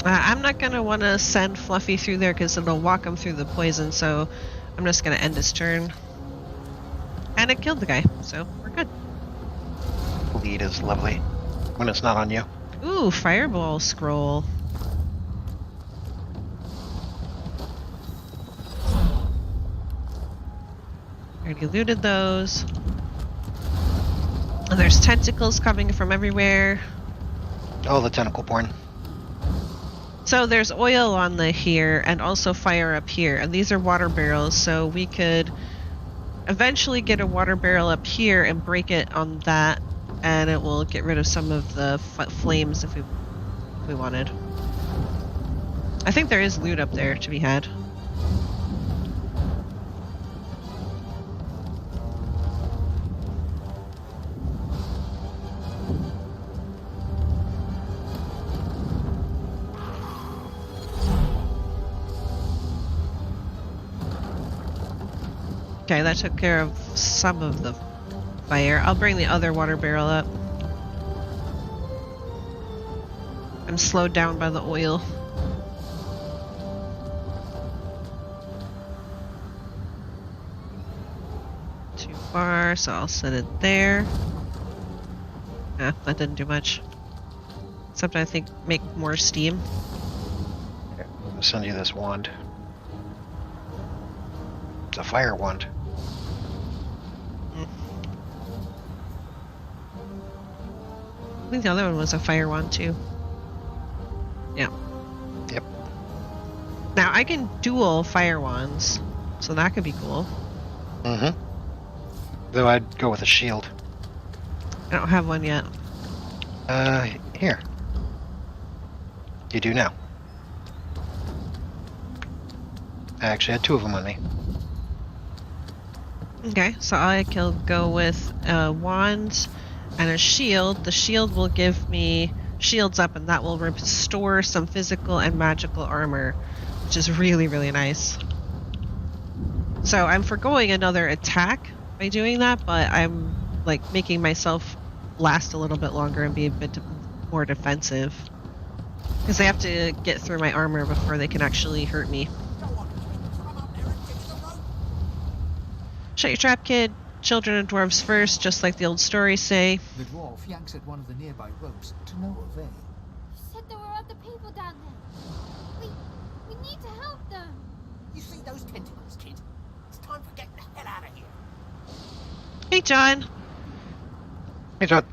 I'm not going to want to send Fluffy through there because it'll walk him through the poison, so I'm just going to end his turn. And it killed the guy, so we're good. lead is lovely when it's not on you. Ooh, fireball scroll. Already looted those. And there's tentacles coming from everywhere. Oh, the tentacle porn. So there's oil on the here and also fire up here. And these are water barrels, so we could eventually get a water barrel up here and break it on that, and it will get rid of some of the flames if we wanted. I think there is loot up there to be had. Okay, that took care of some of the fire. I'll bring the other water barrel up. I'm slowed down by the oil. Too far, so I'll set it there. Ah, that didn't do much. Except I think make more steam. Here, I'll send you this wand. It's a fire wand. I think the other one was a fire wand too. Yeah. Yep. Now I can dual fire wands, so that could be cool. Mm-hmm. Though I'd go with a shield. I don't have one yet. Here. You do now. I actually had 2 of them on me. Okay, so I can go with a wand and a shield. The shield will give me shields up, and that will restore some physical and magical armor, which is really, really nice. So I'm forgoing another attack by doing that, but I'm like making myself last a little bit longer and be a bit more defensive. Because they have to get through my armor before they can actually hurt me. Shut your trap, kid. Children and dwarves first, just like the old stories say. The dwarf yanks at one of the nearby ropes to no avail. You said there were other people down there. We need to help them. You see those tentacles, kid? It's time for getting the hell out of here. Hey, John. Hey, John.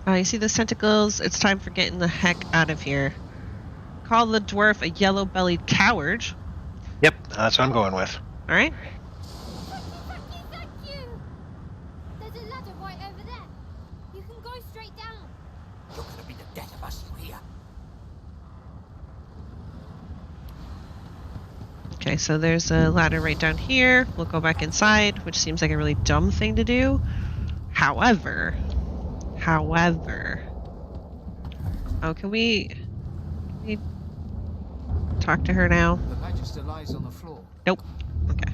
You see those tentacles? It's time for getting the heck out of here. Call the dwarf a yellow-bellied coward. Yep, that's what I'm going with. All right. Thank you. There's a ladder right over there. You can go straight down. You're gonna be the death of us, you hear? Okay, so there's a ladder right down here. We'll go back inside, which seems like a really dumb thing to do. However, oh, can we talk to her now? The Magister lies on the floor. Nope. Okay.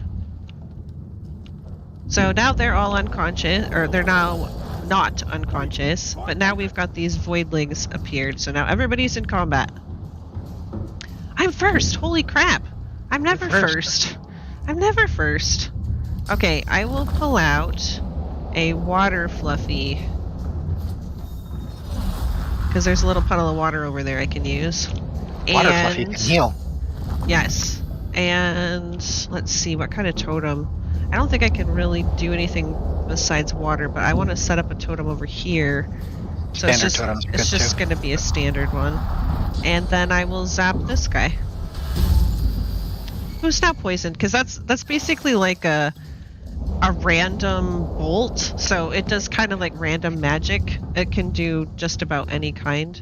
So now they're all unconscious, or they're now not unconscious, but now we've got these voidlings appeared, so now everybody's in combat. I'm first! Holy crap! I'm never first. I'm never first. Okay, I will pull out a water fluffy. Because there's a little puddle of water over there I can use. Water fluffy can heal. Yes. And let's see, what kind of totem? I don't think I can really do anything besides water, but I want to set up a totem over here. So it's just going to be a standard one. And then I will zap this guy. Who's now poisoned? Because that's basically like a random bolt. So it does kind of like random magic. It can do just about any kind.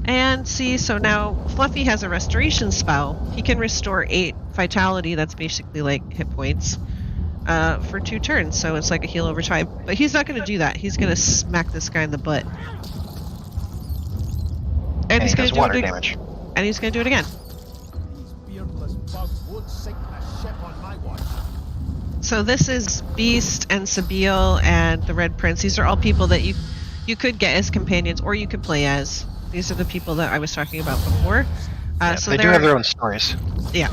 And see, so now Fluffy has a restoration spell. He can restore 8 vitality, that's basically like hit points, for 2 turns. So it's like a heal over time. But he's not going to do that. He's going to smack this guy in the butt. And he's going to do water damage. And he's going to do it again. These beardless bugs won't sink a ship on my watch. So this is Beast and Sabile and the Red Prince. These are all people that you could get as companions, or you could play as. These are the people that I was talking about before. So they do have their own stories. Yeah.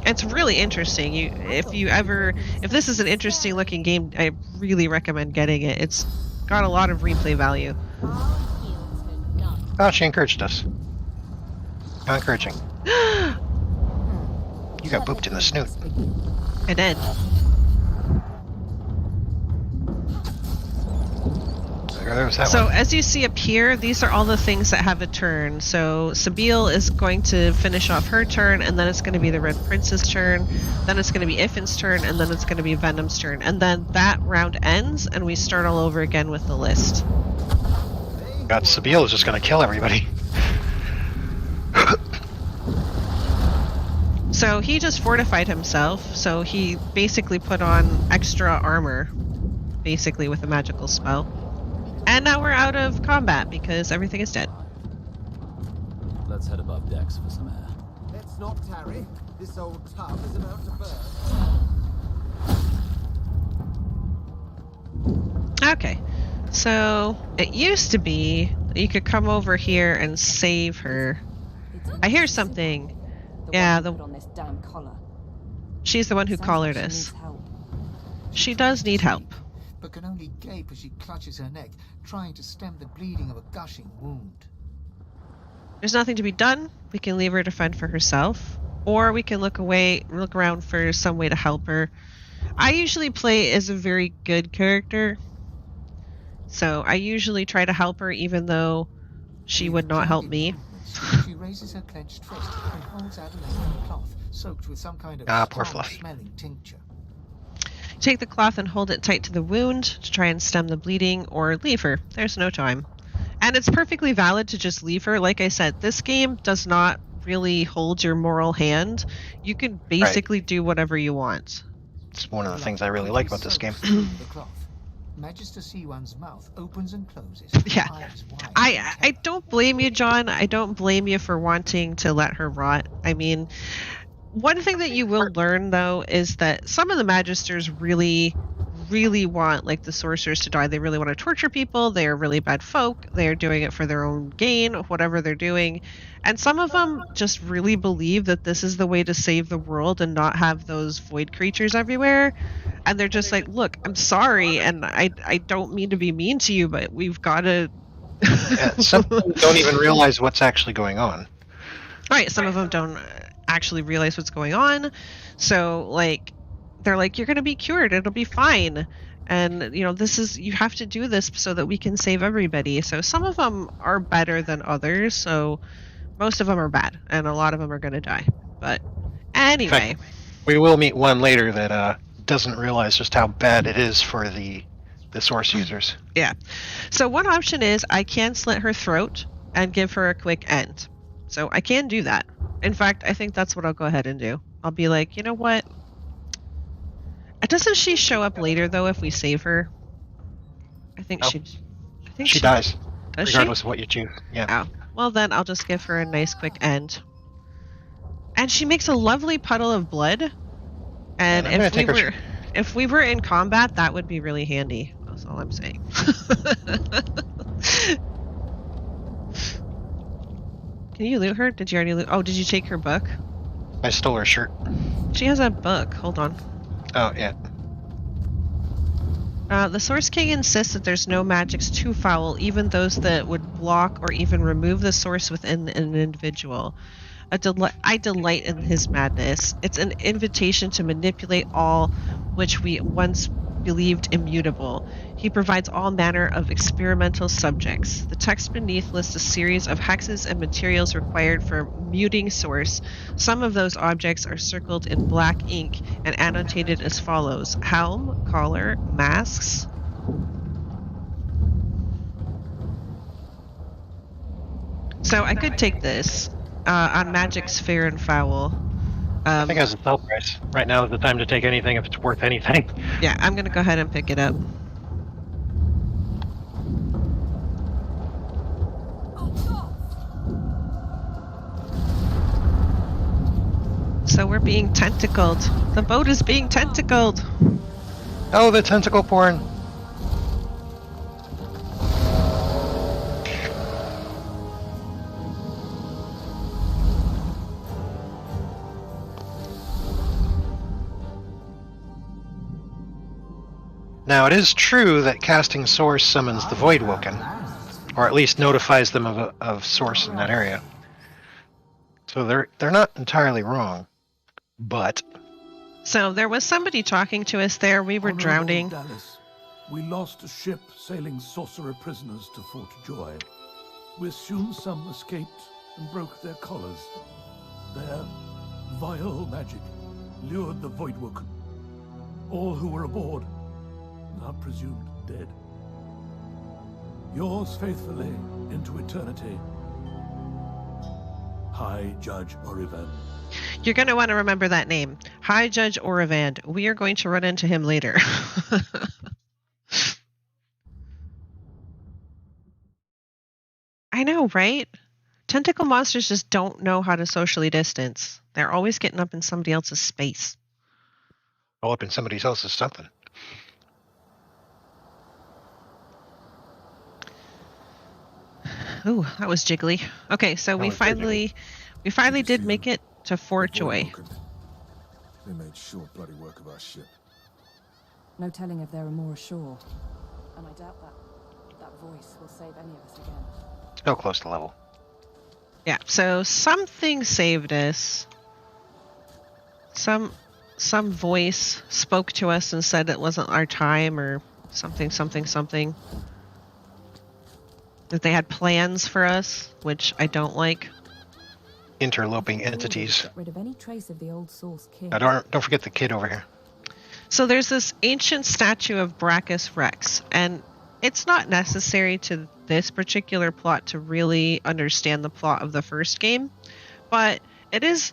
It's really interesting. If this is an interesting looking game, I really recommend getting it. It's got a lot of replay value. I'll yield to none. Oh, she encouraged us. How encouraging. You got booped in the snoot. I did. There was that So one. as you see up here, these are all the things that have a turn. So Sabine is going to finish off her turn, and then it's going to be the Red Prince's turn, then it's going to be Iffin's turn, and then it's going to be Venom's turn. And then that round ends, and we start all over again with the list. God, Sabine is just gonna kill everybody. So he just fortified himself, so he basically put on extra armor, basically with a magical spell. And now we're out of combat because everything is dead. Let's head above decks for some air. Let's not tarry. This old tub is about to burst. Okay, so it used to be that you could come over here and save her. I hear something. Yeah, on this damn collar. She's the one who collared us. She does need help. But can only gape as she clutches her neck, trying to stem the bleeding of a gushing wound. There's nothing to be done. We can leave her to fend for herself, or we can look around for some way to help her. I usually play as a very good character, so I usually try to help her even though she would not help me. She raises her clenched fist and holds out a linen cloth soaked with some kind of poor Fluffy. smelling tincture. Take the cloth and hold it tight to the wound to try and stem the bleeding, or leave her. There's no time. And it's perfectly valid to just leave her. Like I said, this game does not really hold your moral hand. You can basically do whatever you want. It's one of the things I really like about this game. The cloth. Magister Siwan's mouth opens and closes. Yeah. Eyes wide. I don't blame you, John. I don't blame you for wanting to let her rot. I mean, one thing that you will learn, though, is that some of the Magisters really, really want, like, the sorcerers to die. They really want to torture people. They are really bad folk. They are doing it for their own gain, whatever they're doing. And some of them just really believe that this is the way to save the world and not have those void creatures everywhere. And they're just like, look, I'm sorry, and I don't mean to be mean to you, but we've got to... Some people don't even realize what's actually going on. Right, some of them don't actually realize what's going on. So, like, they're like, you're going to be cured, it'll be fine. And, you know, you have to do this so that we can save everybody. So some of them are better than others, so most of them are bad, and a lot of them are going to die. But anyway. In fact, we will meet one later that doesn't realize just how bad it is for the source users. Yeah. So one option is I can slit her throat and give her a quick end. So I can do that. In fact, I think that's what I'll go ahead and do. I'll be like, you know what? Doesn't she show up later, though, if we save her? I think No. she dies. Does regardless she? of what you choose. Yeah. Oh. Well, then I'll just give her a nice quick end. And she makes a lovely puddle of blood. And I'm gonna take her if we were in combat, that would be really handy. That's all I'm saying. Can you loot her? Did you already loot? Oh, did you take her book? I stole her shirt. She has a book. Hold on. Oh, yeah. The Source King insists that there's no magics too foul, even those that would block or even remove the source within an individual. I delight in his madness. It's an invitation to manipulate all which we once believed immutable. He provides all manner of experimental subjects. The text beneath lists a series of hexes and materials required for muting source. Some of those objects are circled in black ink and annotated as follows: helm, collar, masks. So I could take this on Magic's Fair and Foul. I think it has a sell price. Right now is the time to take anything if it's worth anything. Yeah, I'm going to go ahead and pick it up. So we're being tentacled. The boat is being tentacled. Oh, the tentacle porn. Now, it is true that casting Source summons the Voidwoken, or at least notifies them of Source in that area. So they're not entirely wrong, but... So there was somebody talking to us there. We were Honorable drowning. Dallas, we lost a ship sailing sorcerer prisoners to Fort Joy. We assume some escaped and broke their collars. Their vile magic lured the Voidwoken. All who were aboard are presumed dead. Yours faithfully into eternity, High Judge Orivan. You're going to want to remember that name. High Judge Oravand. We are going to run into him later. I know, right? Tentacle monsters just don't know how to socially distance. They're always getting up in somebody else's space. All up in somebody else's something. Ooh, that was jiggly. Okay, so we finally did make it to Fort Joy. They made short bloody work of our ship. No telling if there are more ashore. And I doubt that voice will save any of us again. No close to level. Yeah, so something saved us. Some voice spoke to us and said it wasn't our time or something. That they had plans for us, which I don't like. Interloping entities. Get rid of any trace of the old Source King. Now don't forget the kid over here. So there's this ancient statue of Brachus Rex, and it's not necessary to this particular plot to really understand the plot of the first game, but it is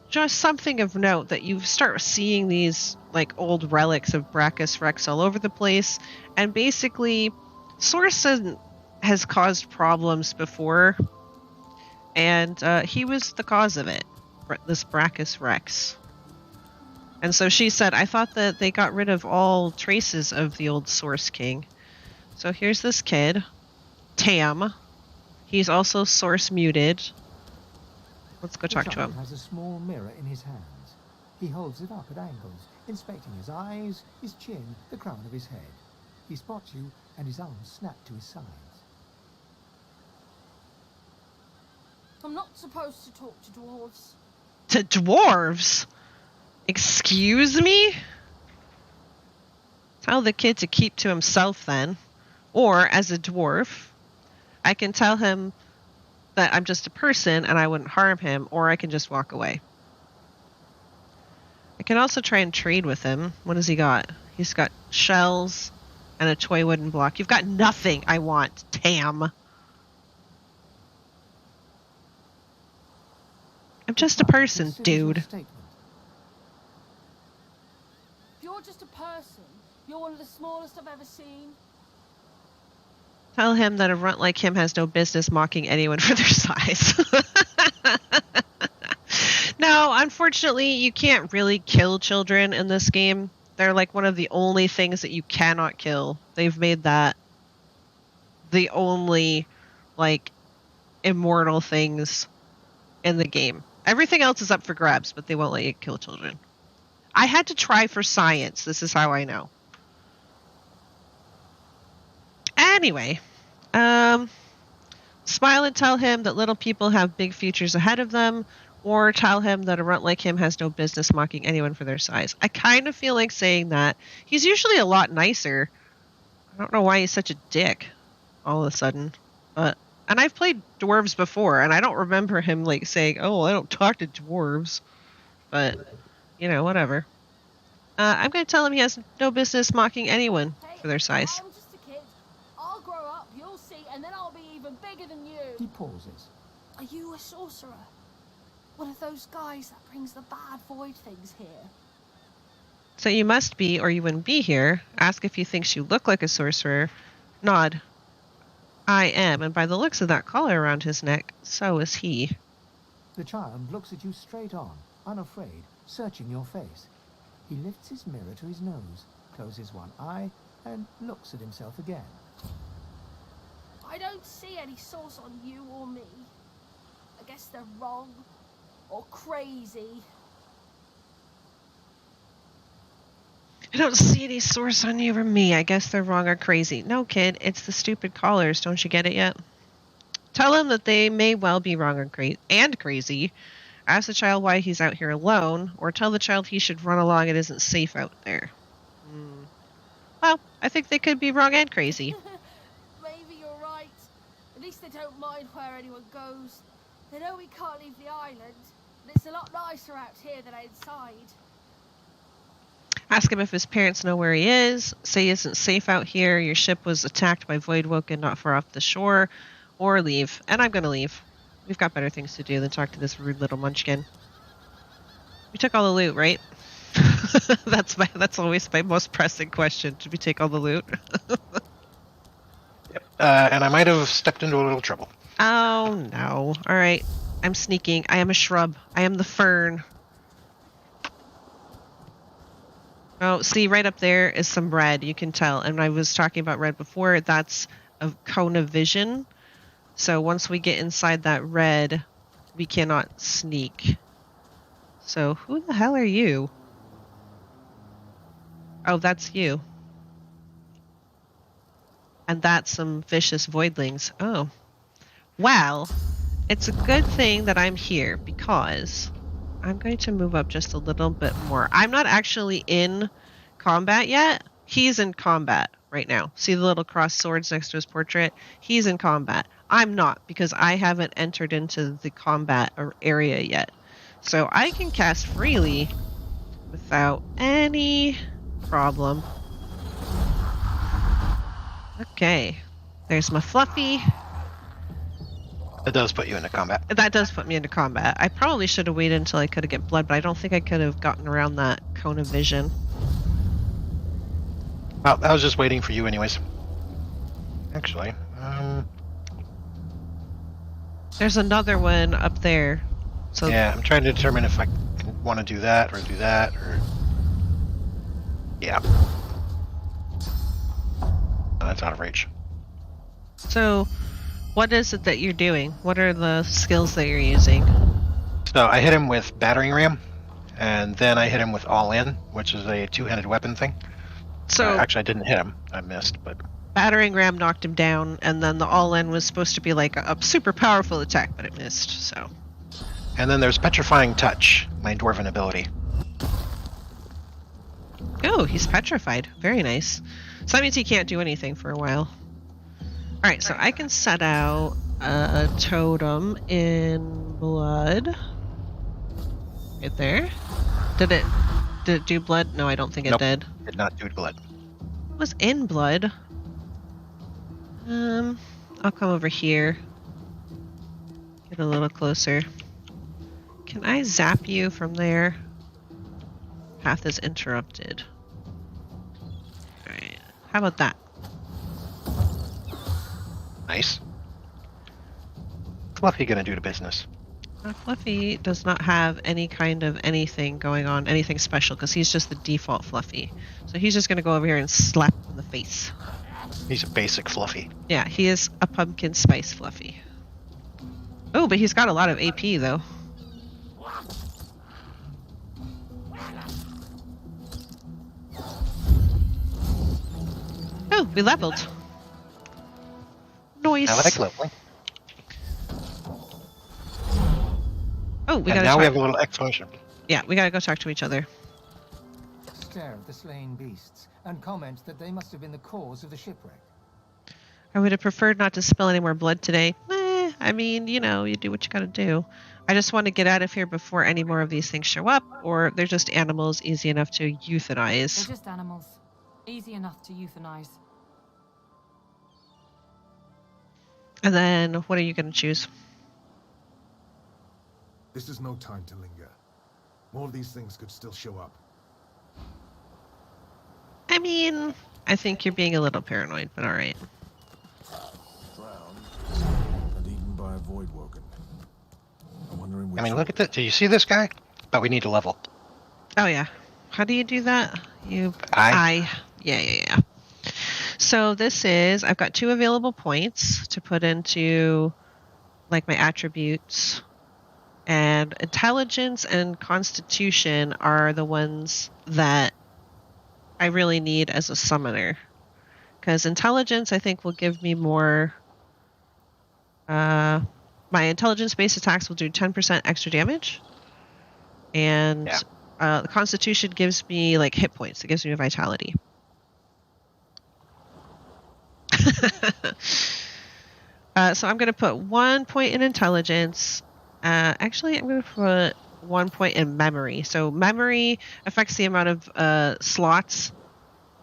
just something of note that you start seeing these like old relics of Brachus Rex all over the place, and basically Source has caused problems before, and he was the cause of it, this Brachus Rex. And so she said, I thought that they got rid of all traces of the old Source King. So here's this kid, Tam. He's also Source muted. Let's go talk to him. He has a small mirror in his hands. He holds it up at angles, inspecting his eyes, his chin, the crown of his head. He spots you, and his arms snap to his sides. I'm not supposed to talk to dwarves. To dwarves? Excuse me? Tell the kid to keep to himself then. Or, as a dwarf, I can tell him that I'm just a person and I wouldn't harm him, or I can just walk away. I can also try and trade with him. What has he got? He's got shells and a toy wooden block. You've got nothing I want, Tam. I'm just a person, dude. You're just a person. You're one of the smallest I've ever seen. Tell him that a runt like him has no business mocking anyone for their size. No, unfortunately, you can't really kill children in this game. They're like one of the only things that you cannot kill. They've made that the only, like, immortal things in the game. Everything else is up for grabs, but they won't let you kill children. I had to try for science. This is how I know. Anyway, smile and tell him that little people have big futures ahead of them, or tell him that a runt like him has no business mocking anyone for their size. I kind of feel like saying that. He's usually a lot nicer. I don't know why he's such a dick all of a sudden. And I've played dwarves before, and I don't remember him like saying, oh, I don't talk to dwarves. But, you know, whatever. I'm going to tell him he has no business mocking anyone for their size. I'm just a kid. I'll grow up, you'll see, and then I'll be even bigger than you. He pauses. Are you a sorcerer? One of those guys that brings the bad void things here? So you must be, or you wouldn't be here. Ask if he thinks you look like a sorcerer. Nod. I am, and by the looks of that collar around his neck, so is he. The child looks at you straight on, unafraid, searching your face. He lifts his mirror to his nose, closes one eye, and looks at himself again. I don't see any source on you or me. I guess they're wrong. Or crazy. I don't see any source on you or me. I guess they're wrong or crazy. No, kid, it's the stupid callers. Don't you get it yet? Tell them that they may well be wrong or crazy. Ask the child why he's out here alone, or tell the child he should run along. It isn't safe out there. Well, I think they could be wrong and crazy. Maybe you're right. At least they don't mind where anyone goes. They know we can't leave the island, and it's a lot nicer out here than outside. Ask him if his parents know where he is. Say he isn't safe out here. Your ship was attacked by Voidwoken not far off the shore. Or leave. And I'm going to leave. We've got better things to do than talk to this rude little munchkin. We took all the loot, right? That's always my most pressing question. Did we take all the loot? Yep. And I might have stepped into a little trouble. Oh, no. All right. I'm sneaking. I am a shrub. I am the fern. Oh, see, right up there is some red. You can tell. And I was talking about red before. That's a cone of vision. So once we get inside that red, we cannot sneak. So who the hell are you? Oh, that's you. And that's some vicious voidlings. Oh. Well, it's a good thing that I'm here because I'm going to move up just a little bit more. I'm not actually in combat yet. He's in combat right now. See the little cross swords next to his portrait? He's in combat. I'm not because I haven't entered into the combat area yet. So I can cast freely without any problem. Okay. There's my Fluffy. That does put you into combat. That does put me into combat. I probably should have waited until I could have get blood, but I don't think I could have gotten around that cone of vision. Well, I was just waiting for you anyways. Actually, there's another one up there. So yeah, I'm trying to determine if I want to do that, or yeah. Oh, that's out of reach. So, what is it that you're doing? What are the skills that you're using? So I hit him with battering ram, and then I hit him with all in, which is a two-handed weapon thing. So actually, I didn't hit him. I missed, but battering ram knocked him down, and then the all-in was supposed to be like a super powerful attack, but it missed. So. And then there's petrifying touch, my dwarven ability. Oh, he's petrified. Very nice. So that means he can't do anything for a while. Alright, so I can set out a totem in blood. Right there. Did it do blood? No, I don't think it did. Did not do blood. It was in blood. I'll come over here. Get a little closer. Can I zap you from there? Path is interrupted. Alright. How about that? Nice. Fluffy gonna do the business. Fluffy does not have any kind of anything going on, anything special, because he's just the default Fluffy. So he's just gonna go over here and slap him in the face. He's a basic Fluffy. Yeah, he is a pumpkin spice Fluffy. Oh, but he's got a lot of AP, though. Oh, we leveled. Nice. I like leveling. Oh, we gotta now talk. we have a little explosion. Yeah, we gotta go talk to each other. Stare at the slain beasts and comment that they must have been the cause of the shipwreck. I would have preferred not to spill any more blood today. I mean, you know, you do what you gotta do. I just want to get out of here before any more of these things show up, or they're just animals easy enough to euthanize. They're just animals. Easy enough to euthanize. And then, what are you gonna choose? This is no time to linger. More of these things could still show up. I mean, I think you're being a little paranoid, but alright. Drowned and eaten by a Voidwoken. I'm wondering which I mean, look at that. Do you see this guy? But we need to level. Oh, yeah. How do you do that? I. Yeah. So this is, I've got 2 available points to put into, like, my attributes. And intelligence and constitution are the ones that I really need as a summoner. Because intelligence, I think, will give me more... my intelligence-based attacks will do 10% extra damage. And the Constitution gives me, like, hit points. It gives me vitality. So I'm going to put 1 point in intelligence. Actually, I'm going to put 1 point in memory. So memory affects the amount of slots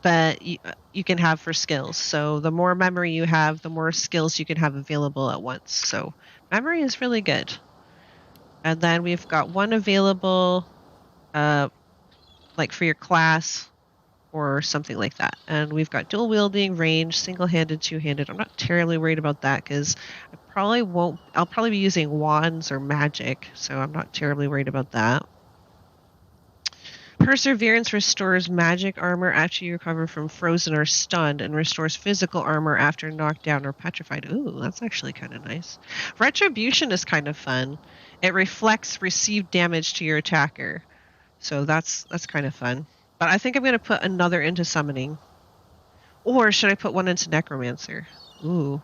that you can have for skills. So the more memory you have, the more skills you can have available at once. So memory is really good. And then we've got 1 available, like for your class or something like that. And we've got dual wielding, range, single-handed, two-handed. I'm not terribly worried about that because I'll probably be using wands or magic, so I'm not terribly worried about that. Perseverance restores magic armor after you recover from frozen or stunned, and restores physical armor after knocked down or petrified. Ooh, that's actually kind of nice. Retribution is kind of fun. It reflects received damage to your attacker, so that's kind of fun. But I think I'm going to put another into summoning. Or should I put 1 into necromancer? Ooh.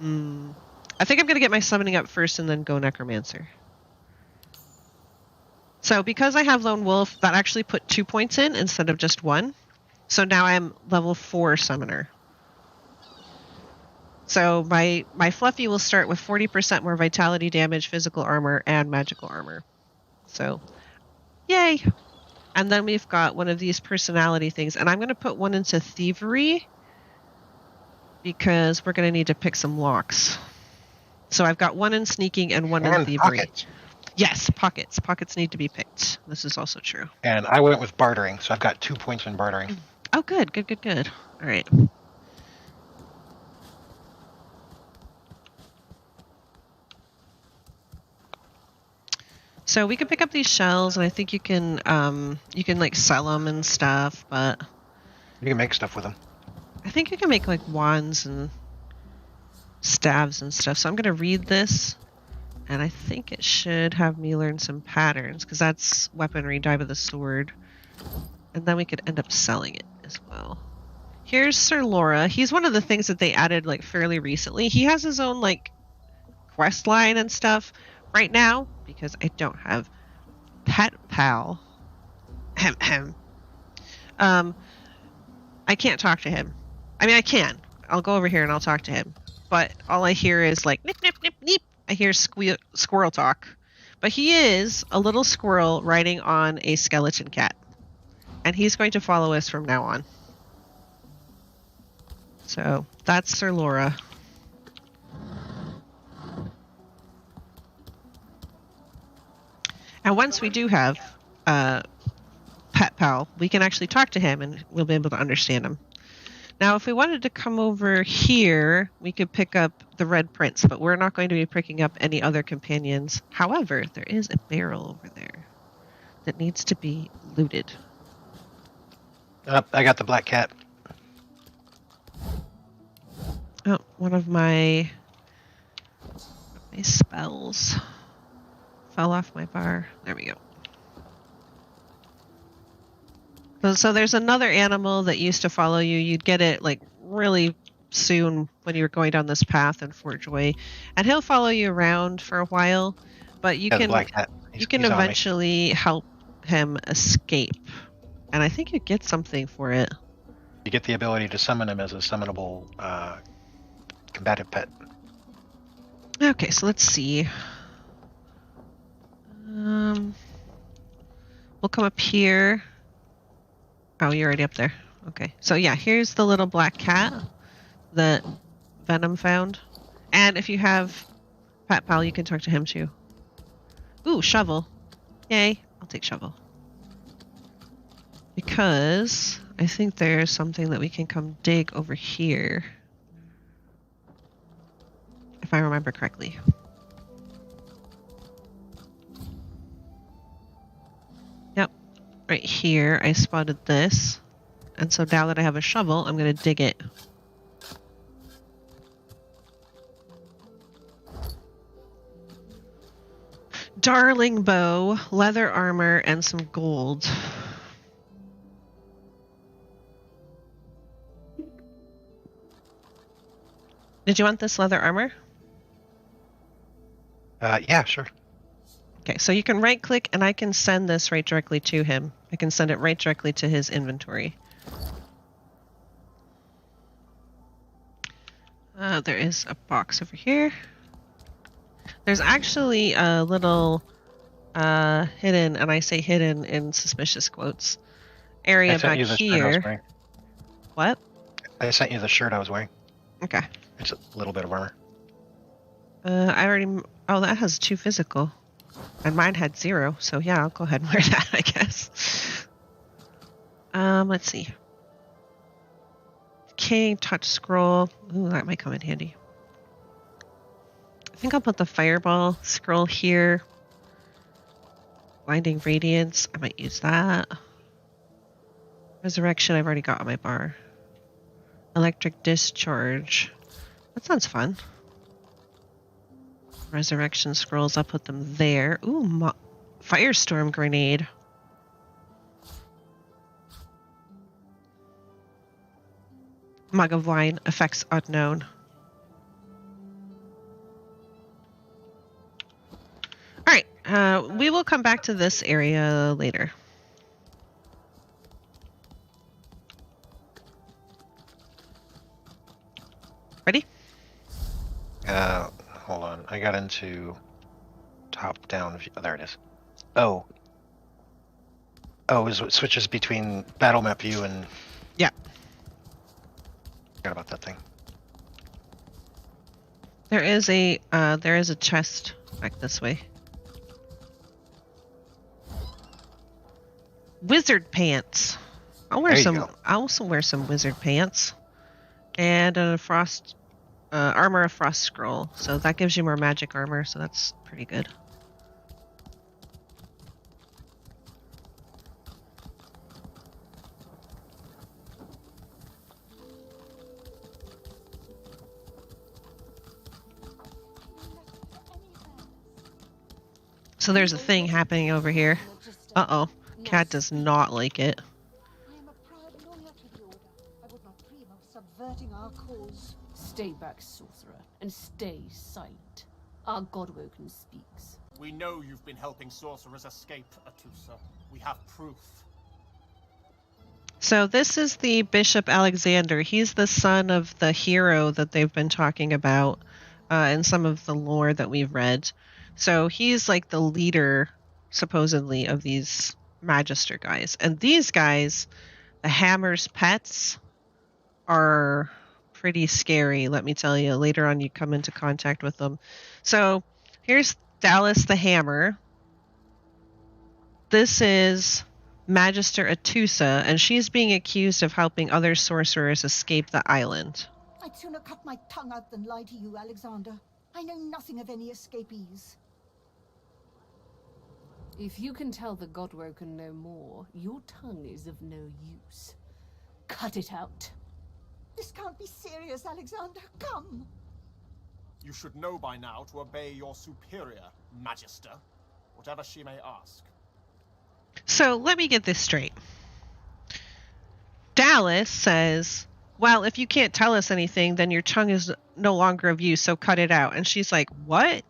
I think I'm going to get my summoning up first and then go necromancer. So because I have lone wolf, that actually put 2 points in instead of just 1. So now I'm level 4 summoner. So my fluffy will start with 40% more vitality damage, physical armor, and magical armor. So, yay! And then we've got 1 of these personality things. And I'm going to put 1 into thievery because we're going to need to pick some locks. So I've got 1 in sneaking and 1 in thievery. Pockets. Yes, pockets. Pockets need to be picked. This is also true. And I went with bartering, so I've got 2 points in bartering. Oh, good. All right. So we can pick up these shells, and I think you can like sell them and stuff, but you can make stuff with them. I think you can make like wands and staves and stuff. So I'm going to read this, and I think it should have me learn some patterns because that's weaponry, dive of the sword, and then we could end up selling it as well. Here's Sir Laura. He's one of the things that they added like fairly recently. He has his own like quest line and stuff. Right now, because I don't have Pet Pal, I can't talk to him. I mean, I can. I'll go over here and I'll talk to him. But all I hear is like, nip, nip, nip, nip. I hear squirrel talk. But he is a little squirrel riding on a skeleton cat. And he's going to follow us from now on. So, that's Sir Laura. And once we do have Pet Pal, we can actually talk to him and we'll be able to understand him. Now, if we wanted to come over here, we could pick up the Red Prince, but we're not going to be picking up any other companions. However, there is a barrel over there that needs to be looted. I got the black cat. Oh, one of my spells fell off my bar. There we go. So there's another animal that used to follow you. You'd get it like really soon when you were going down this path in Fort Joy, and he'll follow you around for a while. But you can eventually help him escape, and I think you get something for it. You get the ability to summon him as a summonable combative pet. Okay, so let's see. We'll come up here. Oh, you're already up there. Okay. So yeah, here's the little black cat that Venom found. And if you have Pet Pal, you can talk to him too. Ooh, shovel. Yay. I'll take shovel. Because I think there's something that we can come dig over here. If I remember correctly. Right here, I spotted this. And so now that I have a shovel, I'm going to dig it. Darling bow, leather armor, and some gold. Did you want this leather armor? Yeah, sure. Okay, so you can right click and I can send this right directly to him. I can send it right directly to his inventory. There is a box over here. There's actually a little hidden, and I say hidden in suspicious quotes, area back you the shirt I here. was wearing. What? I sent you the shirt I was wearing. Okay. It's a little bit of armor. I already... Oh, that has 2 physical. And mine had 0, so yeah, I'll go ahead and wear that, I guess. Let's see. King, touch scroll. Ooh, that might come in handy. I think I'll put the fireball scroll here. Blinding radiance. I might use that. Resurrection, I've already got on my bar. Electric discharge. That sounds fun. Resurrection scrolls, I'll put them there. Ooh, firestorm grenade. Mug of wine, effects unknown. Alright, we will come back to this area later. Ready? Hold on. I got into top-down view. Oh, there it is. Oh, is it switches between battle map view and... Yeah. Forgot about that thing. There is a chest back this way. Wizard pants. I'll also wear some wizard pants. And a frost armor of frost scroll. So that gives you more magic armor, so that's pretty good. So there's a thing happening over here. Uh-oh. Cat does not like it. I am a proud loyal to the Order. I would not dream of subverting our cause. Stay back, sorcerer, and stay silent. Our Godwoken speaks. We know you've been helping sorcerers escape, Atusa. We have proof. So this is the Bishop Alexander. He's the son of the hero that they've been talking about in some of the lore that we've read. So he's like the leader, supposedly, of these Magister guys. And these guys, the Hammer's pets, are pretty scary, let me tell you. Later on, you come into contact with them. So here's Dallas the Hammer. This is Magister Atusa, and she's being accused of helping other sorcerers escape the island. I'd sooner cut my tongue out than lie to you, Alexander. I know nothing of any escapees. If you can tell the Godwoken no more, your tongue is of no use. Cut it out. This can't be serious, Alexander. Come. You should know by now to obey your superior, Magister, whatever she may ask. So let me get this straight. Dallas says, well, if you can't tell us anything, then your tongue is no longer of use, so cut it out. And she's like, what?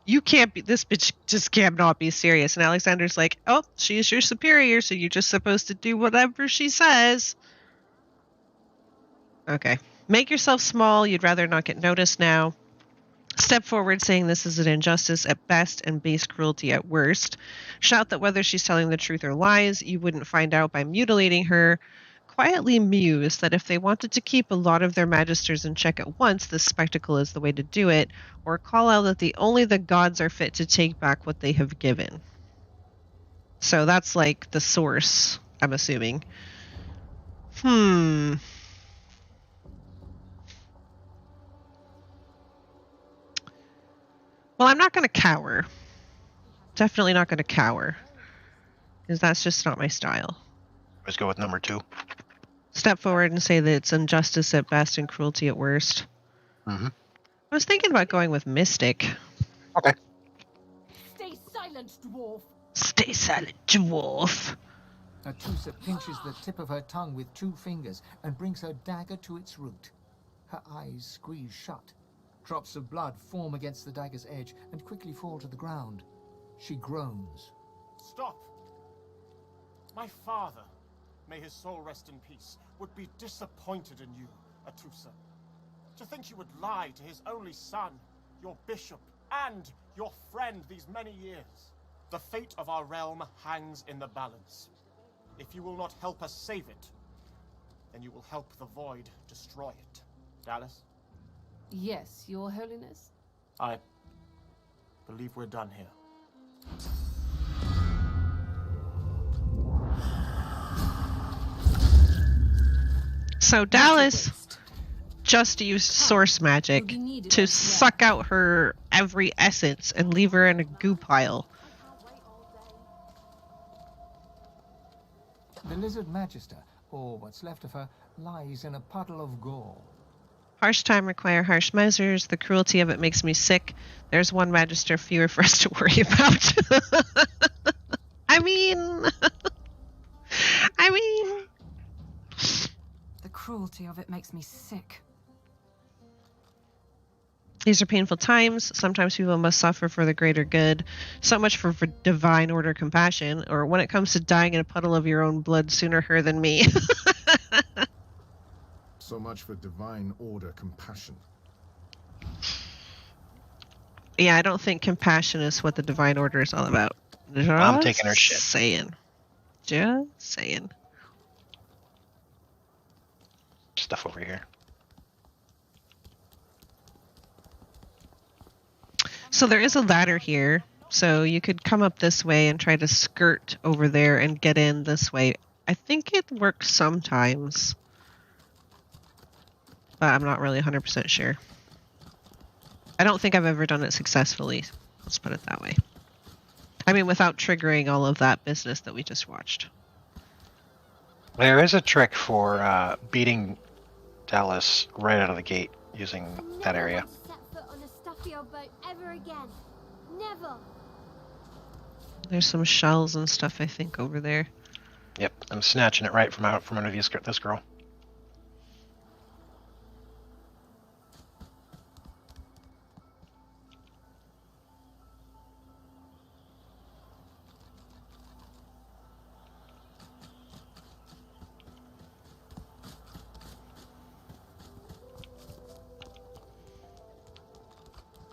You can't be, this bitch just cannot be serious. And Alexander's like, oh, she is your superior, so you're just supposed to do whatever she says. Okay. Make yourself small. You'd rather not get noticed now. Step forward saying this is an injustice at best and base cruelty at worst. Shout that whether she's telling the truth or lies, you wouldn't find out by mutilating her. Quietly muse that if they wanted to keep a lot of their magisters in check at once, this spectacle is the way to do it, or call out that only the gods are fit to take back what they have given. So that's like the source, I'm assuming. Well, I'm not going to cower. Definitely not going to cower. Because that's just not my style. Let's go with number 2. Step forward and say that it's injustice at best and cruelty at worst. Mm-hmm. I was thinking about going with Mystic. Okay. Stay silent, dwarf. Stay silent, dwarf. Atusa pinches the tip of her tongue with 2 fingers and brings her dagger to its root. Her eyes squeeze shut. Drops of blood form against the dagger's edge and quickly fall to the ground. She groans. Stop! My father, may his soul rest in peace, would be disappointed in you, Atusa. To think you would lie to his only son, your bishop, and your friend these many years. The fate of our realm hangs in the balance. If you will not help us save it, then you will help the Void destroy it. Dallas? Yes, Your Holiness? I believe we're done here. So Dallas just used source magic to suck out her every essence and leave her in a goo pile. The Lizard Magister, or what's left of her, lies in a puddle of gore. Harsh time require harsh measures. The cruelty of it makes me sick. There's one Magister fewer for us to worry about. I mean... The cruelty of it makes me sick. These are painful times. Sometimes people must suffer for the greater good. So much for divine order compassion. Or when it comes to dying in a puddle of your own blood, sooner her than me. So much for divine order compassion. Yeah, I don't think compassion is what the divine order is all about. I'm taking her shit. Just saying. Stuff over here. So there is a ladder here. So you could come up this way and try to skirt over there and get in this way. I think it works sometimes. But I'm not really 100% sure. I don't think I've ever done it successfully. Let's put it that way. I mean, without triggering all of that business that we just watched. There is a trick for beating Dallas right out of the gate using that area. Set foot on a stuffy old boat ever again. Never. There's some shells and stuff, I think, over there. Yep, I'm snatching it right from under this girl.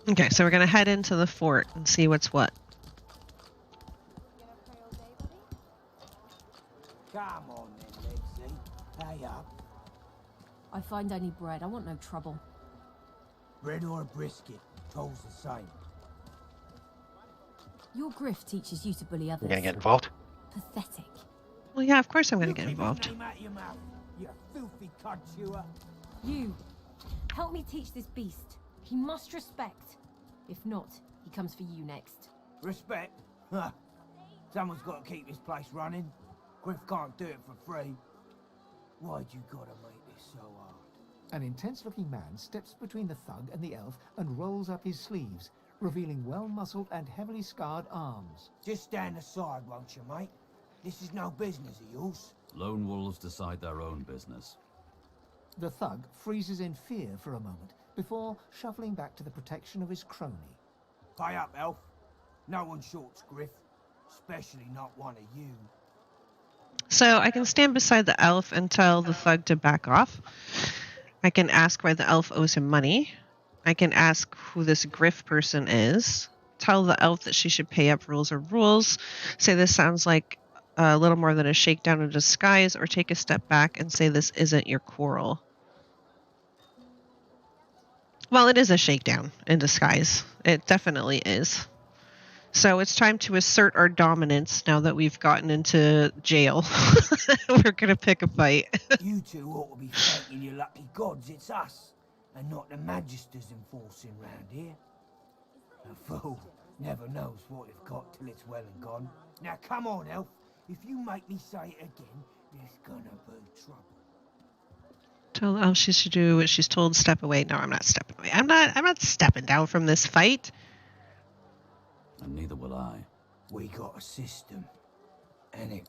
Okay, so we're going to head into the fort and see what's what. Come on then, Lexi. Pay up. I find only bread. I want no trouble. Bread or a brisket, toll's the same. Your grift teaches you to bully others. You gonna get involved? Pathetic. Well, yeah, of course I'm going to get involved. You filthy cud chewer. You, help me teach this beast. He must respect. If not, he comes for you next. Respect? Huh. Someone's got to keep this place running. Griff can't do it for free. Why'd you gotta make this so hard? An intense-looking man steps between the thug and the elf and rolls up his sleeves, revealing well-muscled and heavily scarred arms. Just stand aside, won't you, mate? This is no business of yours. Lone wolves decide their own business. The thug freezes in fear for a moment, before shuffling back to the protection of his crony. Pay up, elf. No one shorts Griff, especially not one of you. So I can stand beside the elf and tell the thug to back off. I can ask why the elf owes him money. I can ask who this Griff person is. Tell the elf that she should pay up. Rules are rules. Say this sounds like a little more than a shakedown in disguise, or take a step back and say this isn't your quarrel. Well, it is a shakedown in disguise. It definitely is. So it's time to assert our dominance now that we've gotten into jail. We're going to pick a fight. You two ought to be thanking your lucky gods it's us, and not the Magisters enforcing round here. A fool never knows what they've got till it's well and gone. Now come on, elf. If you make me say it again, there's gonna be trouble. Tell the elf she should do what she's told. Step away. No, I'm not stepping away. I'm not stepping down from this fight. And neither will I. We got a system, and it...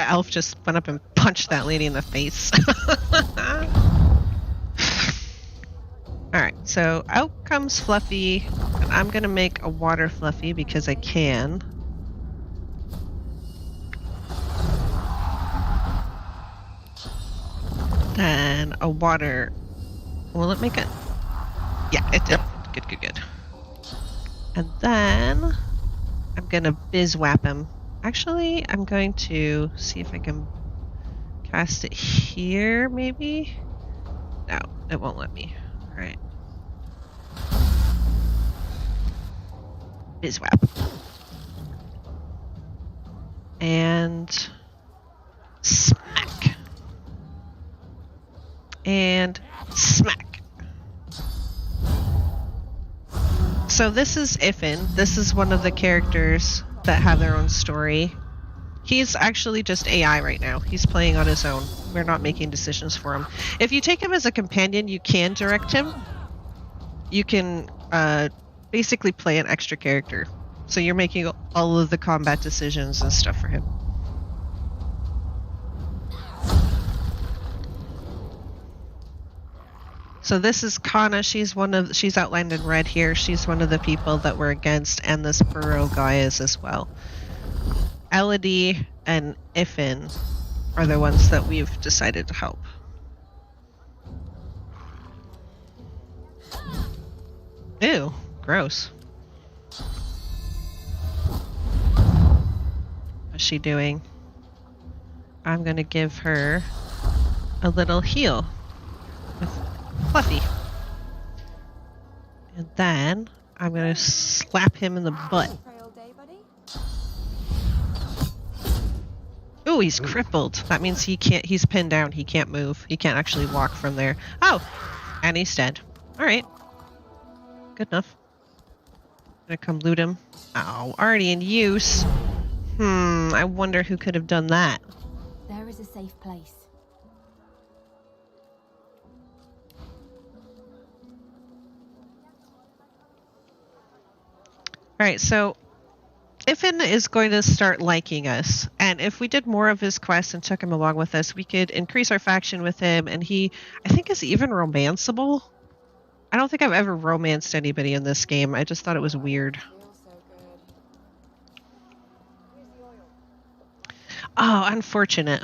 The elf just went up and punched that lady in the face. Alright, so out comes Fluffy. And I'm going to make a water Fluffy because I can. Then a water... Will it make it? Yeah, it did. Good. And then I'm going to bizwap him. Actually, I'm going to see if I can cast it here, maybe? No, it won't let me. Alright. Bizwap. And smack. And smack. So this is Ifin. This is one of the characters that have their own story. He's actually just AI right now. He's playing on his own. We're not making decisions for him. If you take him as a companion, you can direct him. You can basically play an extra character. So you're making all of the combat decisions and stuff for him. So this is Kana. She's outlined in red here. She's one of the people that we're against, and this Burrow guy is as well. Elodie and Ifin are the ones that we've decided to help. Ew, gross. What's she doing? I'm gonna give her a little heal with Fluffy. And then I'm gonna slap him in the butt. Ooh, he's crippled. That means he's pinned down. He can't move. He can't actually walk from there. Oh! And he's dead. Alright. Good enough. Gonna come loot him. Ow, already in use. I wonder who could have done that. There is a safe place. Alright, so Ifin is going to start liking us, and if we did more of his quests and took him along with us, we could increase our faction with him, and he, I think, is even romanceable. I don't think I've ever romanced anybody in this game. I just thought it was weird. Oh, unfortunate.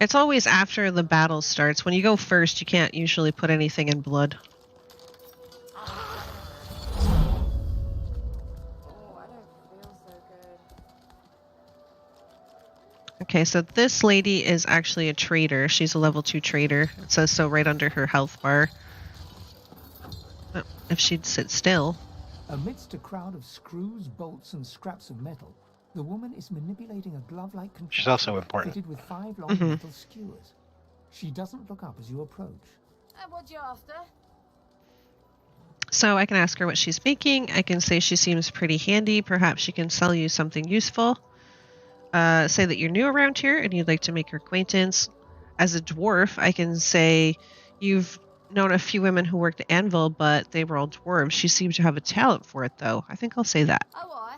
It's always after the battle starts. When you go first, you can't usually put anything in blood. Okay, so this lady is actually a trader. She's a level 2 trader. It says so right under her health bar. Oh, if she'd sit still. Amidst a crowd of screws, bolts, and scraps of metal, the woman is manipulating a glove-like contraption. She's also important. Fitted with 5 long metal skewers. She doesn't look up as you approach. And what you after? So I can ask her what she's making. I can say she seems pretty handy. Perhaps she can sell you something useful. Say that you're new around here and you'd like to make her acquaintance. As a dwarf, I can say you've known a few women who worked at Anvil, but they were all dwarves. She seemed to have a talent for it, though. I think I'll say that. Oh, I?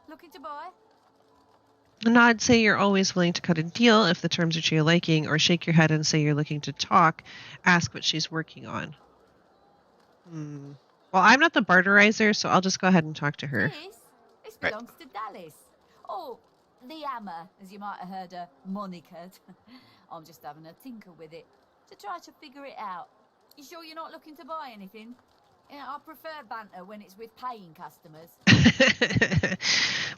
Looking to buy? And I'd say you're always willing to cut a deal if the terms are to your liking, or shake your head and say you're looking to talk. Ask what she's working on. Well, I'm not the barterizer, so I'll just go ahead and talk to her. This belongs to Dallas. Oh, the hammer, as you might have heard her monikered. I'm just having a tinker with it to try to figure it out. You sure you're not looking to buy anything? Yeah, I prefer banter when it's with paying customers.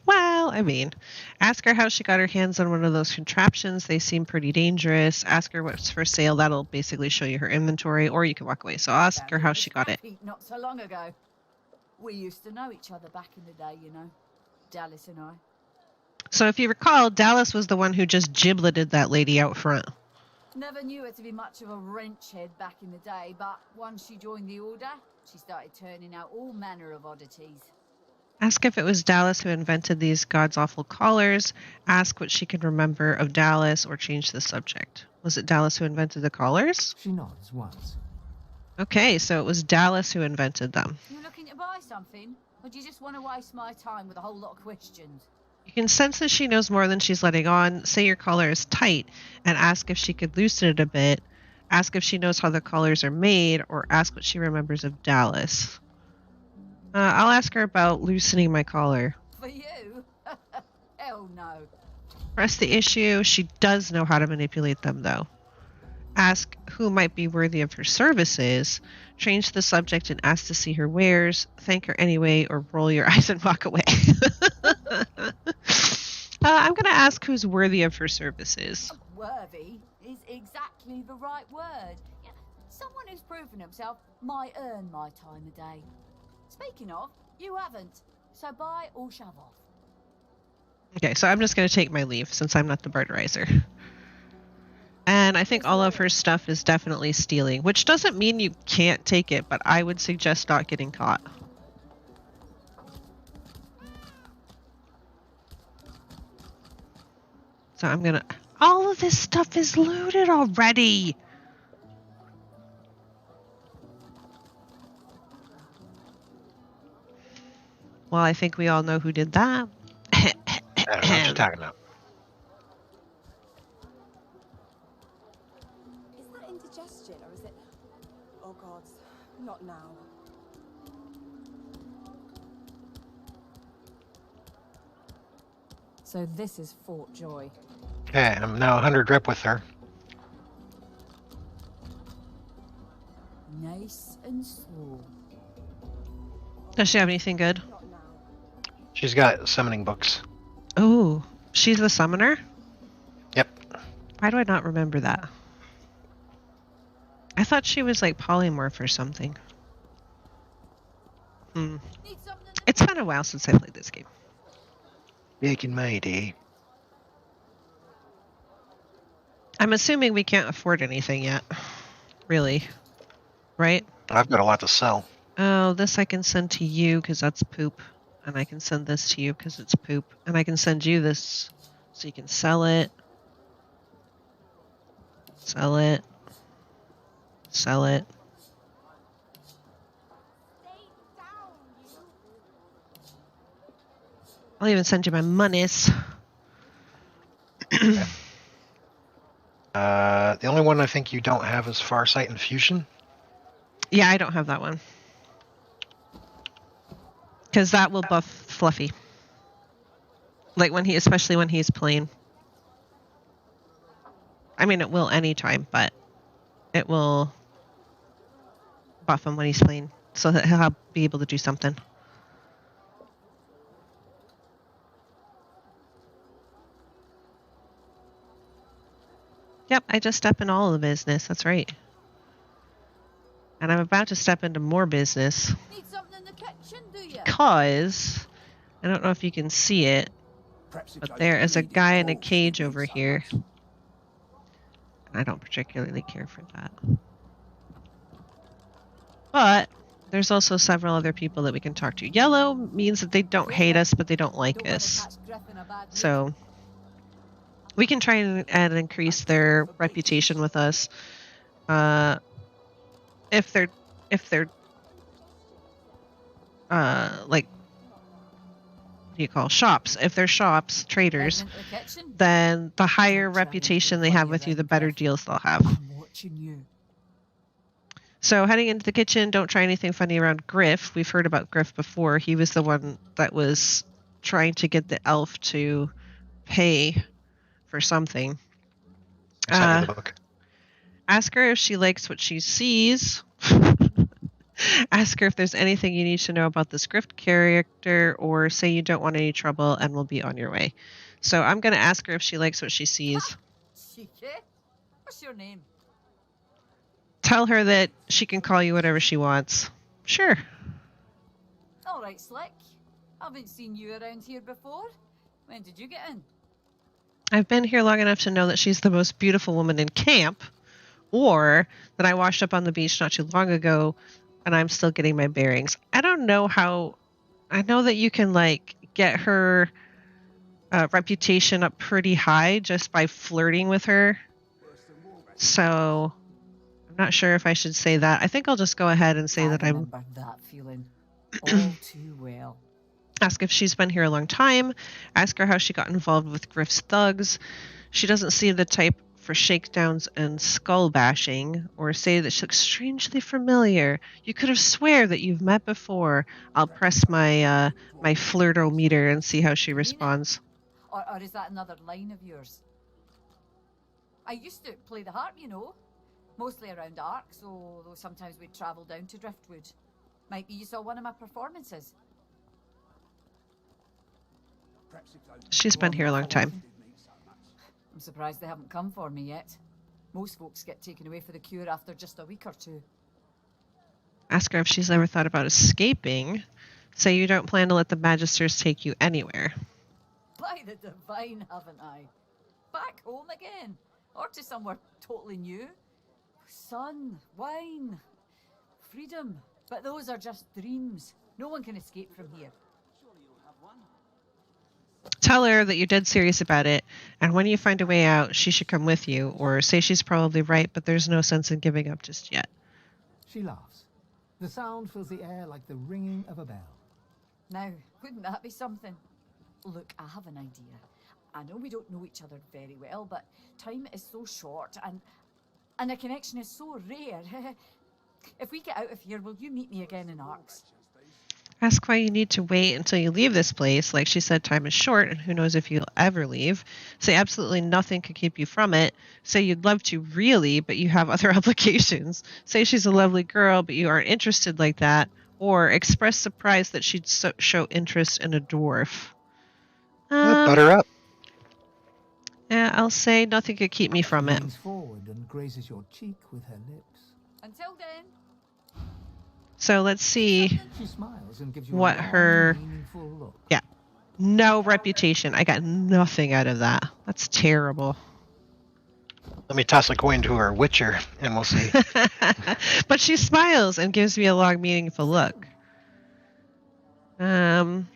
Well, I mean, ask her how she got her hands on one of those contraptions. They seem pretty dangerous. Ask her what's for sale. That'll basically show you her inventory, or you can walk away. So ask her how she got it. Not so long ago. We used to know each other back in the day, you know. Dallas and I. So if you recall, Dallas was the one who just gibleted that lady out front. Never knew her to be much of a wrench head back in the day, but once she joined the Order, she started turning out all manner of oddities. Ask if it was Dallas who invented these god's awful collars. Ask what she can remember of Dallas, or change the subject. Was it Dallas who invented the collars? She nods once. Okay, so it was Dallas who invented them. You looking to buy something? Or do you just want to waste my time with a whole lot of questions? You can sense that she knows more than she's letting on. Say your collar is tight and ask if she could loosen it a bit. Ask if she knows how the collars are made, or ask what she remembers of Dallas. I'll ask her about loosening my collar. For you? Hell no. Press the issue. She does know how to manipulate them, though. Ask who might be worthy of her services. Change the subject and ask to see her wares. Thank her anyway, or roll your eyes and walk away. I'm going to ask who's worthy of her services. Worthy is exactly the right word. Yeah, someone who's proven himself might earn my time of day. Speaking of, you haven't. So bye or shove off. Okay, so I'm just going to take my leave since I'm not the barterizer. And I think all of her stuff is definitely stealing, which doesn't mean you can't take it, but I would suggest not getting caught. So I'm going to... All of this stuff is looted already! Well, I think we all know who did that. I don't know what you're talking about. Is that indigestion or is it... Oh god, not now. So this is Fort Joy. Okay, I'm now 100 rep with her. Nice and slow. Does she have anything good? She's got summoning books. Oh, she's the summoner? Yep. Why do I not remember that? I thought she was like polymorph or something. It's been a while since I played this game. Back in my day. I'm assuming we can't afford anything yet. Really. Right? I've got a lot to sell. Oh, this I can send to you because that's poop. And I can send this to you because it's poop. And I can send you this so you can sell it. Sell it. Sell it. I'll even send you my monies. The only one I think you don't have is Farsight and Fusion. Yeah, I don't have that one. Because that will buff Fluffy. Like especially when he's playing. I mean, it will anytime, but it will buff him when he's playing. So that he'll be able to do something. Yep, I just step in all of the business. That's right. And I'm about to step into more business. Need something in the kitchen, do you? Because, I don't know if you can see it, but there is a guy in a cage over here. I don't particularly care for that. But there's also several other people that we can talk to. Yellow means that they don't hate us, but they don't like us. So we can try and increase their reputation with us. If they're like, what do you call shops? If they're shops, traders, then the higher reputation they have with you, the better deals they'll have. So heading into the kitchen, don't try anything funny around Griff. We've heard about Griff before. He was the one that was trying to get the elf to pay for something. Ask her if she likes what she sees. Ask her if there's anything you need to know about the script character, or say you don't want any trouble and will be on your way. So I'm going to ask her if she likes what she sees. What's your name? Tell her that she can call you whatever she wants. Sure. All right, Slick. Haven't seen you around here before. When did you get in? I've been here long enough to know that she's the most beautiful woman in camp, or that I washed up on the beach not too long ago and I'm still getting my bearings. I don't know how. I know that you can like get her reputation up pretty high just by flirting with her. So I'm not sure if I should say that. I think I'll just go ahead and say that I'm... remember that feeling all too well. Ask if she's been here a long time. Ask her how she got involved with Griff's thugs. She doesn't seem the type for shakedowns and skull bashing, or say that she looks strangely familiar. You could have swear that you've met before. I'll press my my flirtometer and see how she responds. Or is that another line of yours? I used to play the harp, you know. Mostly around Arcs, although sometimes we'd travel down to Driftwood. Might be you saw one of my performances. She's been here a long time. I'm surprised they haven't come for me yet. Most folks get taken away for the cure after just a week or two. Ask her if she's ever thought about escaping. Say you don't plan to let the Magisters take you anywhere. By the divine, haven't I? Back home again. Or to somewhere totally new. Sun, wine, freedom. But those are just dreams. No one can escape from here. Tell her that you're dead serious about it, and when you find a way out, she should come with you, or say she's probably right, but there's no sense in giving up just yet. She laughs. The sound fills the air like the ringing of a bell. Now, wouldn't that be something? Look, I have an idea. I know we don't know each other very well, but time is so short, and a connection is so rare. If we get out of here, will you meet me again in Arcs? Ask why you need to wait until you leave this place. Like she said, time is short, and who knows if you'll ever leave. Say absolutely nothing could keep you from it. Say you'd love to really, but you have other obligations. Say she's a lovely girl, but you aren't interested like that. Or express surprise that she'd show interest in a dwarf. Butter up. Yeah, I'll say nothing could keep me from it. Leans forward and grazes your cheek with her lips. Until then. So let's see She smiles and gives you what a long, her... meaningful look. Yeah. No reputation. I got nothing out of that. That's terrible. Let me toss a coin to her Witcher, and we'll see. But she smiles and gives me a long, meaningful look. Change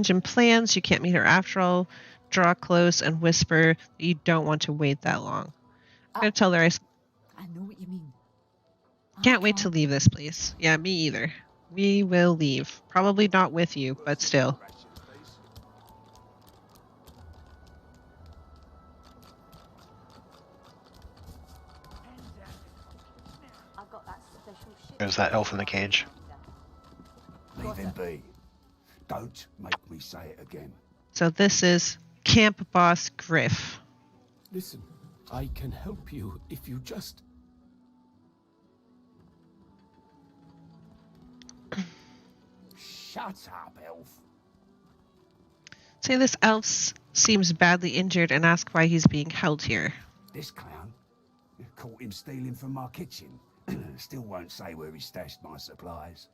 in plans. You can't meet her after all. Draw close and whisper that you don't want to wait that long. I'm going to tell her I know what you mean. can't wait to leave this place. Yeah, me either. We will leave. Probably not with you, but still. There's that elf in the cage. Leave him be. Don't make me say it again. So this is Camp Boss Griff. Listen, I can help you if you just... Shut up, elf. Say this elf seems badly injured and ask why he's being held here. This clown caught him stealing from my kitchen. Still won't say where he stashed my supplies.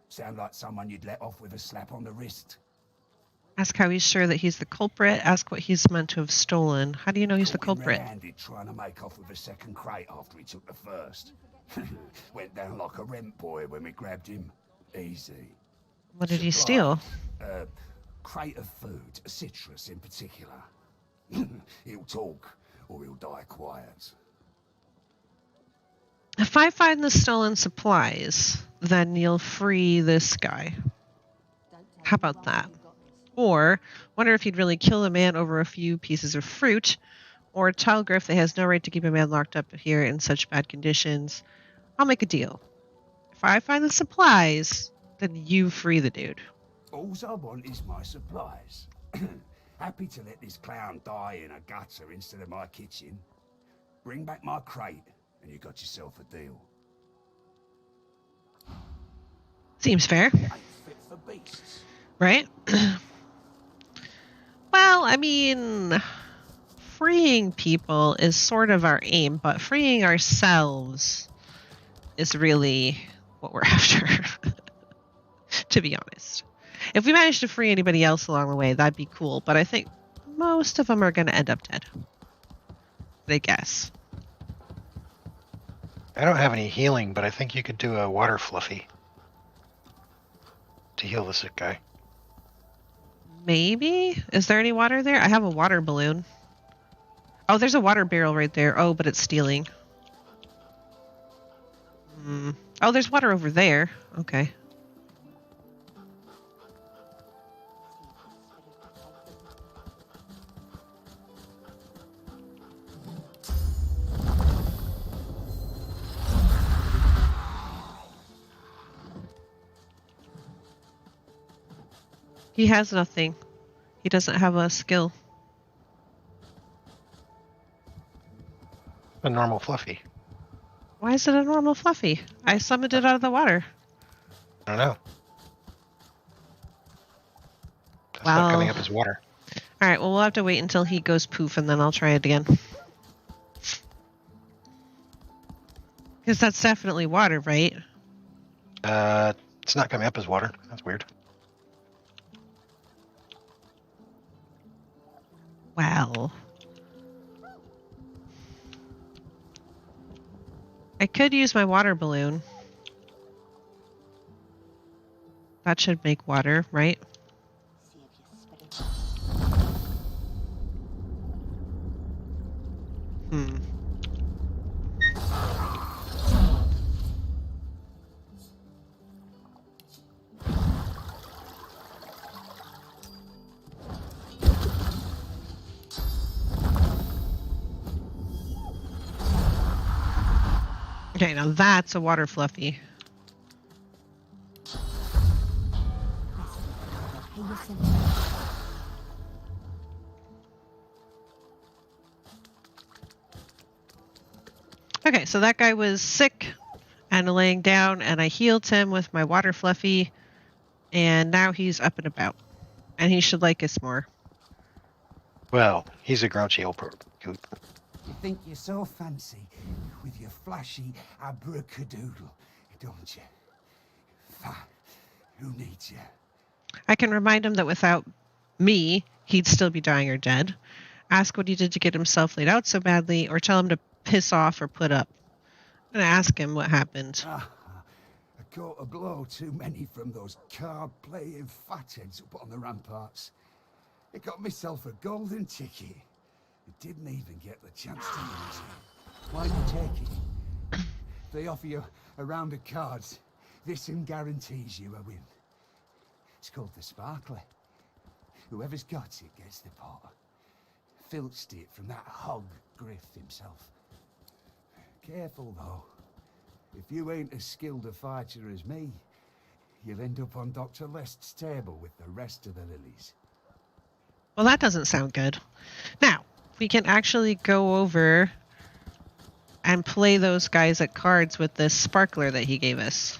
Sound like someone you'd let off with a slap on the wrist. Ask how he's sure that he's the culprit. Ask what he's meant to have stolen. How do you know he's the culprit? Red-handed trying to make off with a second crate after he took the first. Went down like a rent boy when we grabbed him. Easy. What did he steal? Crate of food, citrus in particular. He'll talk, or he'll die quiet. If I find the stolen supplies, then you'll free this guy. How about that? Or, wonder if he'd really kill a man over a few pieces of fruit, or tell Griff that he has no right to keep a man locked up here in such bad conditions. I'll make a deal. If I find the supplies, then you free the dude. All I want is my supplies. Happy to let this clown die in a gutter instead of my kitchen. Bring back my crate, and you got yourself a deal. Seems fair. Ain't fit for beasts. Right? Well, I mean, freeing people is sort of our aim, but freeing ourselves is really what we're after, to be honest. If we manage to free anybody else along the way, that'd be cool, but I think most of them are going to end up dead. I guess. I don't have any healing, but I think you could do a water fluffy to heal the sick guy. Maybe? Is there any water there? I have a water balloon. Oh, there's a water barrel right there. Oh, but it's stealing. Oh, there's water over there. Okay. He has nothing. He doesn't have a skill. A normal Fluffy. Why is it a normal Fluffy? I summoned it out of the water. I don't know. That's Well, not coming up as water. Alright, well, we'll have to wait until he goes poof and then I'll try it again. Because that's definitely water, right? It's not coming up as water. That's weird. Well. I could use my water balloon. That should make water, right? Okay, now that's a water Fluffy. Okay, so that guy was sick and laying down, and I healed him with my water Fluffy, and now he's up and about. And he should like us more. Well, he's a grouchy old You think you're so fancy with your flashy abracadabra, don't you? Fine. Who needs you? I can remind him that without me, he'd still be dying or dead. Ask what he did to get himself laid out so badly, or tell him to piss off or put up. I'm going to ask him what happened. I caught a blow too many from those card-playing fatheads up on the ramparts. It got myself a golden ticket. It didn't even get the chance to use it. Why not take it? They offer you a round of cards. This one guarantees you a win. It's called the Sparkler. Whoever's got it gets the pot. Filched it from that hog Griff himself. Careful though. If you ain't as skilled a fighter as me, you'll end up on Dr. Lest's table with the rest of the lilies. Well, that doesn't sound good. Now, we can actually go over and play those guys at cards with this sparkler that he gave us.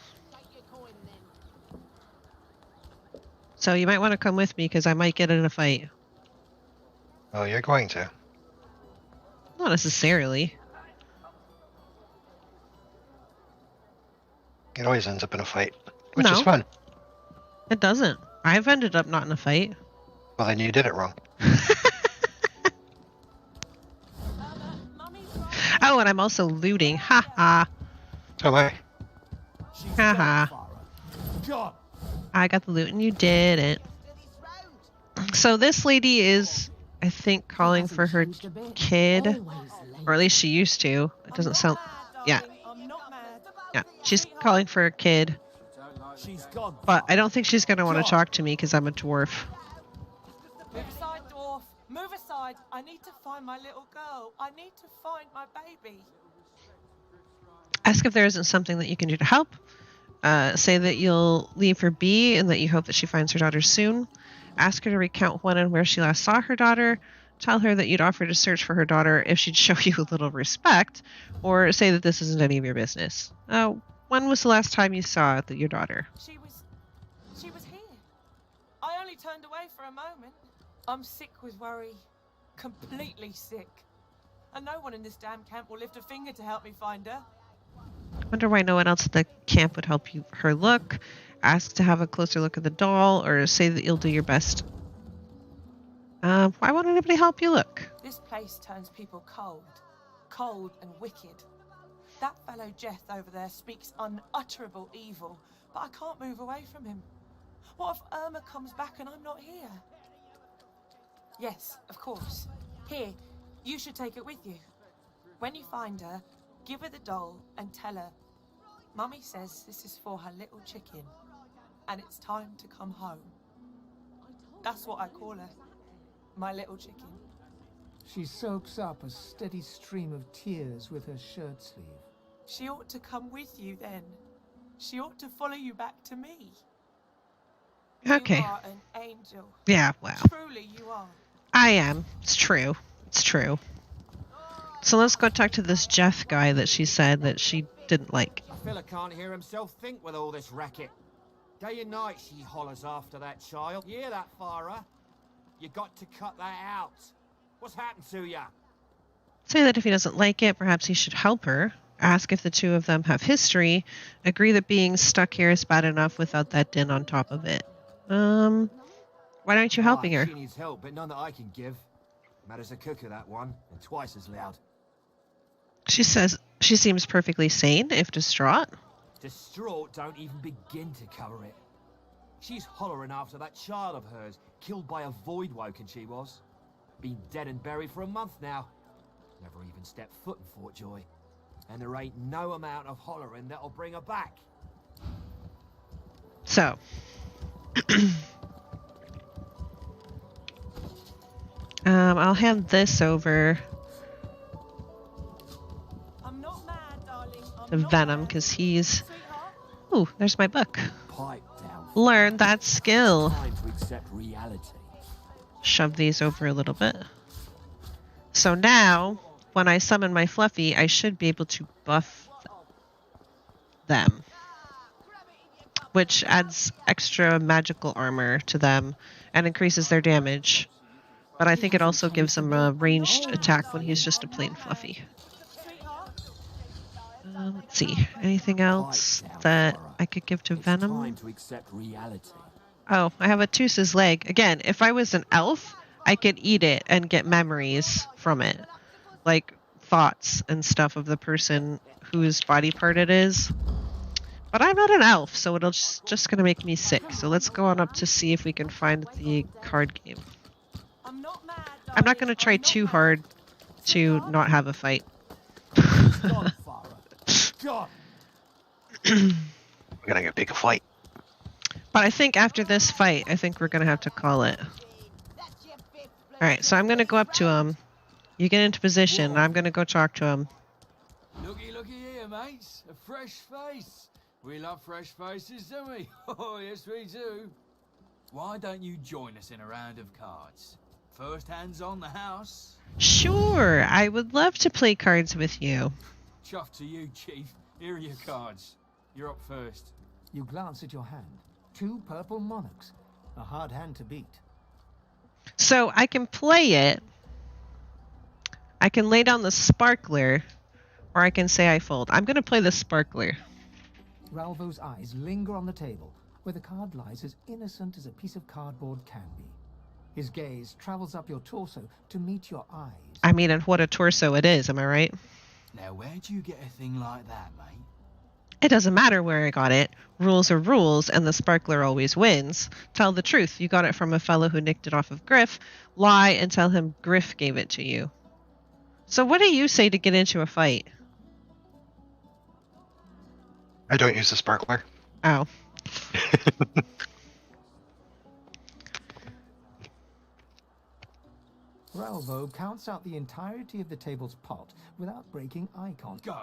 So you might want to come with me because I might get in a fight. Oh, you're going to. Not necessarily. It always ends up in a fight, which is fun. It doesn't. I've ended up not in a fight. Well, then you did it wrong. Oh, and I'm also looting. Ha ha. So am I. Ha ha. I got the loot and you didn't. So this lady is, I think, calling for her kid. Or at least she used to. It doesn't sound... Yeah. Yeah, she's calling for a kid. But I don't think she's going to want to talk to me because I'm a dwarf. Move aside, dwarf. Move aside. I need to find my little girl. I need to find my baby. Ask if there isn't something that you can do to help. Say that you'll leave her be and that you hope that she finds her daughter soon. Ask her to recount when and where she last saw her daughter. Tell her that you'd offer to search for her daughter if she'd show you a little respect. Or say that this isn't any of your business. When was the last time you saw your daughter? She was here. I only turned away for a moment. I'm sick with worry. Completely sick. And no one in this damn camp will lift a finger to help me find her. Wonder why no one else at the camp would help her look. Ask to have a closer look at the doll, or say that you'll do your best. Why won't anybody help you look? This place turns people cold. Cold and wicked. That fellow Jeth over there speaks unutterable evil, but I can't move away from him. What if Irma comes back and I'm not here? Yes, of course. Here, you should take it with you. When you find her, give her the doll and tell her, Mummy says this is for her little chicken, and it's time to come home. That's what I call her. My little chicken. She soaks up a steady stream of tears with her shirt sleeve. She ought to come with you then. She ought to follow you back to me. Okay. You are an angel. Yeah, well. Truly you are. I am. It's true. It's true. So let's go talk to this Jeff guy that she said that she didn't like. The fella can't hear himself think with all this racket. Day and night she hollers after that child. You hear that, Farah? You got to cut that out. What's happened to ya? Say that if he doesn't like it, perhaps he should help her. Ask if the two of them have history. Agree that being stuck here is bad enough without that din on top of it. Why aren't you helping her? She needs help, but none that I can give. Matters a cooker, that one, and twice as loud. She says she seems perfectly sane, if distraught. Distraught don't even begin to cover it. She's hollering after that child of hers, killed by a void woken she was. Been dead and buried for a month now. Never even stepped foot in Fort Joy. And there ain't no amount of hollering that'll bring her back. So. I'll hand this over to Venom, because he's... Ooh, there's my book. Learn that skill. Shove these over a little bit. So now, when I summon my Fluffy, I should be able to buff them, which adds extra magical armor to them and increases their damage. But I think it also gives him a ranged attack when he's just a plain Fluffy. Let's see. Anything else that I could give to Venom? Oh, I have a Toose's leg. Again, if I was an elf, I could eat it and get memories from it. Like thoughts and stuff of the person whose body part it is. But I'm not an elf, so it'll just going to make me sick. So let's go on up to see if we can find the card game. I'm not going to try too hard to not have a fight. We're gonna go pick a fight. But I think after this fight, I think we're gonna have to call it. Alright, so I'm gonna go up to him. You get into position, and I'm gonna go talk to him. Looky here, mates. A fresh face. We love fresh faces, don't we? Oh, yes, we do. Why don't you join us in a round of cards? First hands on the house. Sure, I would love to play cards with you. Chuff to you, Chief. Here are your cards. You're up first. You glance at your hand. 2 purple monarchs. A hard hand to beat. So I can play it. I can lay down the sparkler, or I can say I fold. I'm going to play the sparkler. Ralvo's eyes linger on the table, where the card lies as innocent as a piece of cardboard can be. His gaze travels up your torso to meet your eyes. I mean, and what a torso it is, am I right? Now, where'd you get a thing like that, mate? It doesn't matter where I got it. Rules are rules, and the sparkler always wins. Tell the truth. You got it from a fellow who nicked it off of Griff. Lie and tell him Griff gave it to you. So what do you say to get into a fight? I don't use the sparkler. Oh. Ralvo counts out the entirety of the table's pot without breaking eye contact. Go.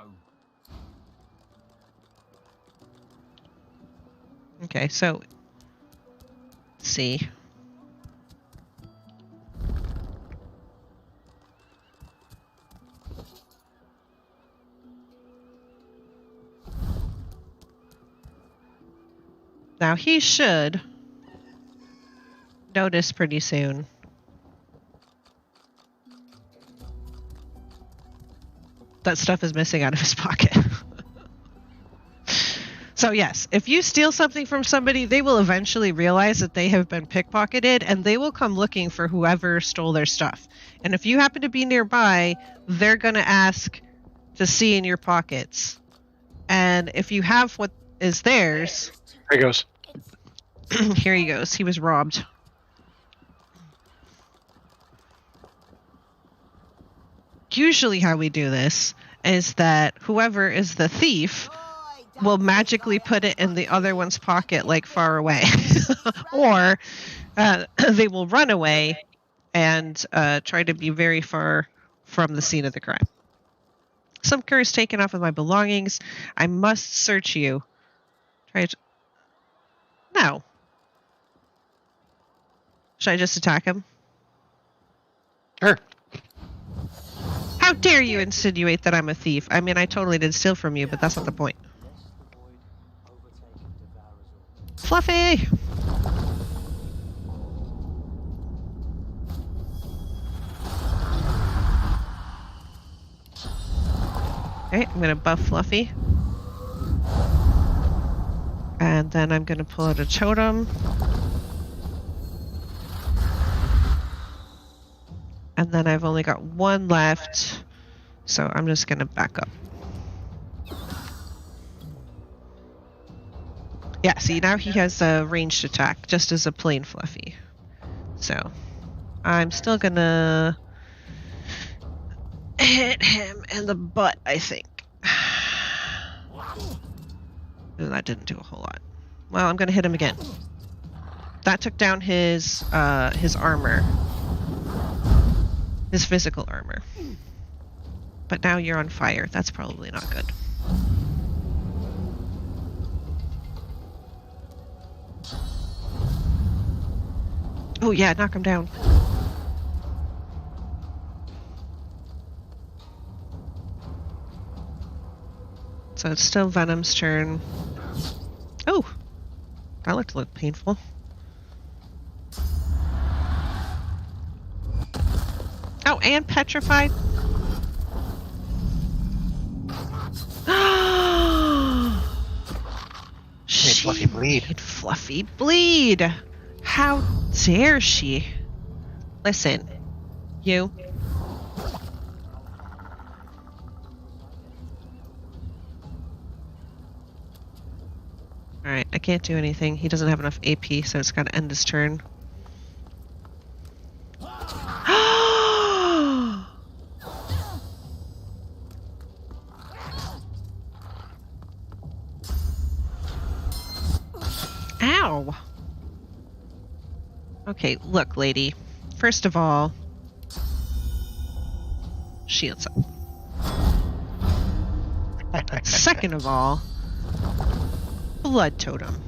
Okay, so let's see. Now he should notice pretty soon. That stuff is missing out of his pocket. So yes, if you steal something from somebody, they will eventually realize that they have been pickpocketed, and they will come looking for whoever stole their stuff. And if you happen to be nearby, they're going to ask to see in your pockets. And if you have what is theirs... Here he goes. Here he goes. He was robbed. Usually how we do this is that whoever is the thief will magically put it in the other one's pocket, like far away. Or they will run away and try to be very far from the scene of the crime. Some curse taken off of my belongings. I must search you. Try to... No. Should I just attack him? Sure. How dare you insinuate that I'm a thief? I mean, I totally did steal from you, but that's not the point. Fluffy! Okay, I'm gonna buff Fluffy. And then I'm gonna pull out a totem. And then I've only got one left, so I'm just gonna back up. Yeah, see, now he has a ranged attack, just as a plain Fluffy. So, I'm still gonna hit him in the butt, I think. That didn't do a whole lot. Well, I'm gonna hit him again. That took down his armor. His physical armor. But now you're on fire. That's probably not good. Oh yeah, knock him down. So it's still Venom's turn. Oh! That looked painful. Oh, and petrified. Made Fluffy bleed. Made Fluffy bleed. How dare she? Listen, you. Alright, I can't do anything. He doesn't have enough AP, so it's got to end his turn. Ow! Okay, look, lady. First of all, shields up. Second of all, blood totem.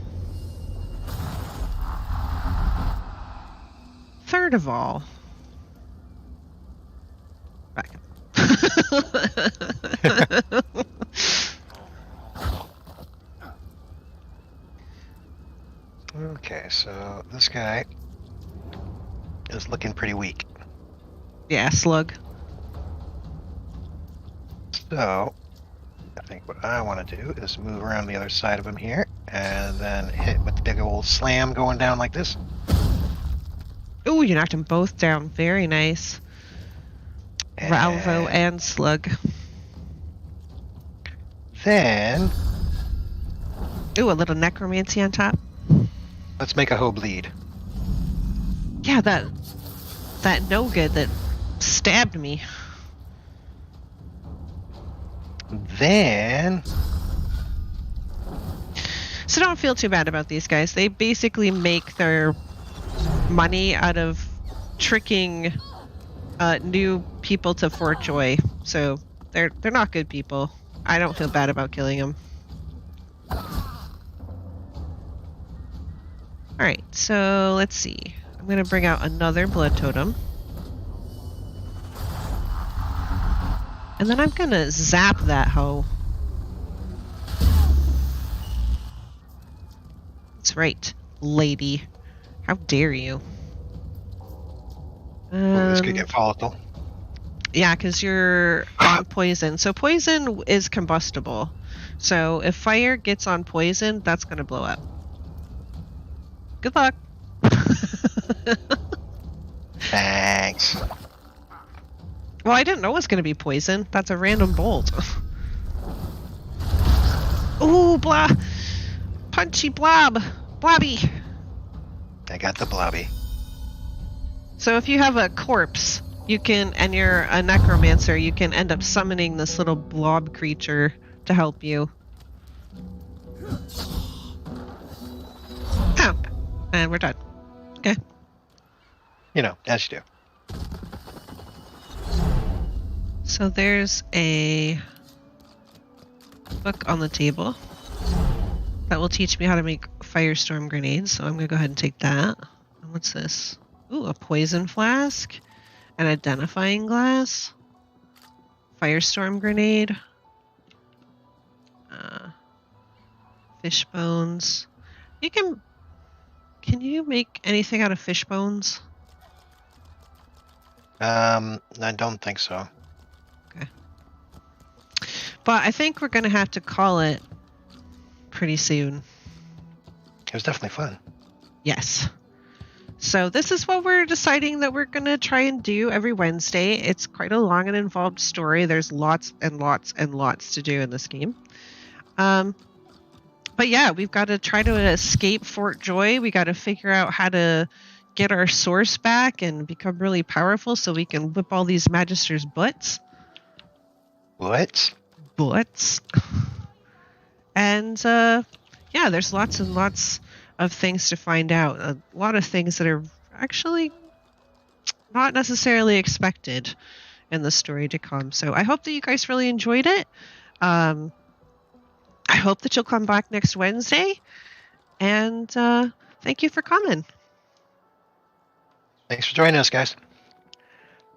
Third of all, back up. Okay, so this guy is looking pretty weak. Yeah, slug. So, I think what I want to do is move around the other side of him here, and then hit with the big old slam going down like this. Ooh, you knocked them both down. Very nice. Ralvo and slug. Then... Ooh, a little necromancy on top. Let's make a hoe bleed. Yeah, that no-good that stabbed me. Then... So don't feel too bad about these guys. They basically make their money out of tricking new people to Fort Joy. So they're not good people. I don't feel bad about killing them. Alright, so let's see. I'm going to bring out another blood totem. And then I'm going to zap that hoe. That's right, lady. How dare you? This could get volatile. Yeah, because you're on poison. So poison is combustible. So if fire gets on poison, that's going to blow up. Good luck. Thanks. Well, I didn't know it was going to be poison. That's a random bolt. Ooh, blah. Punchy blob. Blobby. I got the blobby. So if you have a corpse, you can, and you're a necromancer, you can end up summoning this little blob creature to help you. Oh. And we're done. Okay. You know, as you do. So there's a book on the table that will teach me how to make firestorm grenades. So I'm going to go ahead and take that. And what's this? Ooh, a poison flask. An identifying glass. Firestorm grenade. Fish bones. Can you make anything out of fish bones? I don't think so. Okay. But I think we're going to have to call it pretty soon. It was definitely fun. Yes. So this is what we're deciding that we're going to try and do every Wednesday. It's quite a long and involved story. There's lots and lots and lots to do in this game. But yeah, we've got to try to escape Fort Joy. We got to figure out how to get our source back and become really powerful so we can whip all these Magisters' butts. What? Butts. And yeah, there's lots and lots of things to find out. A lot of things that are actually not necessarily expected in the story to come. So I hope that you guys really enjoyed it. I hope that you'll come back next Wednesday. And thank you for coming. Thanks for joining us, guys.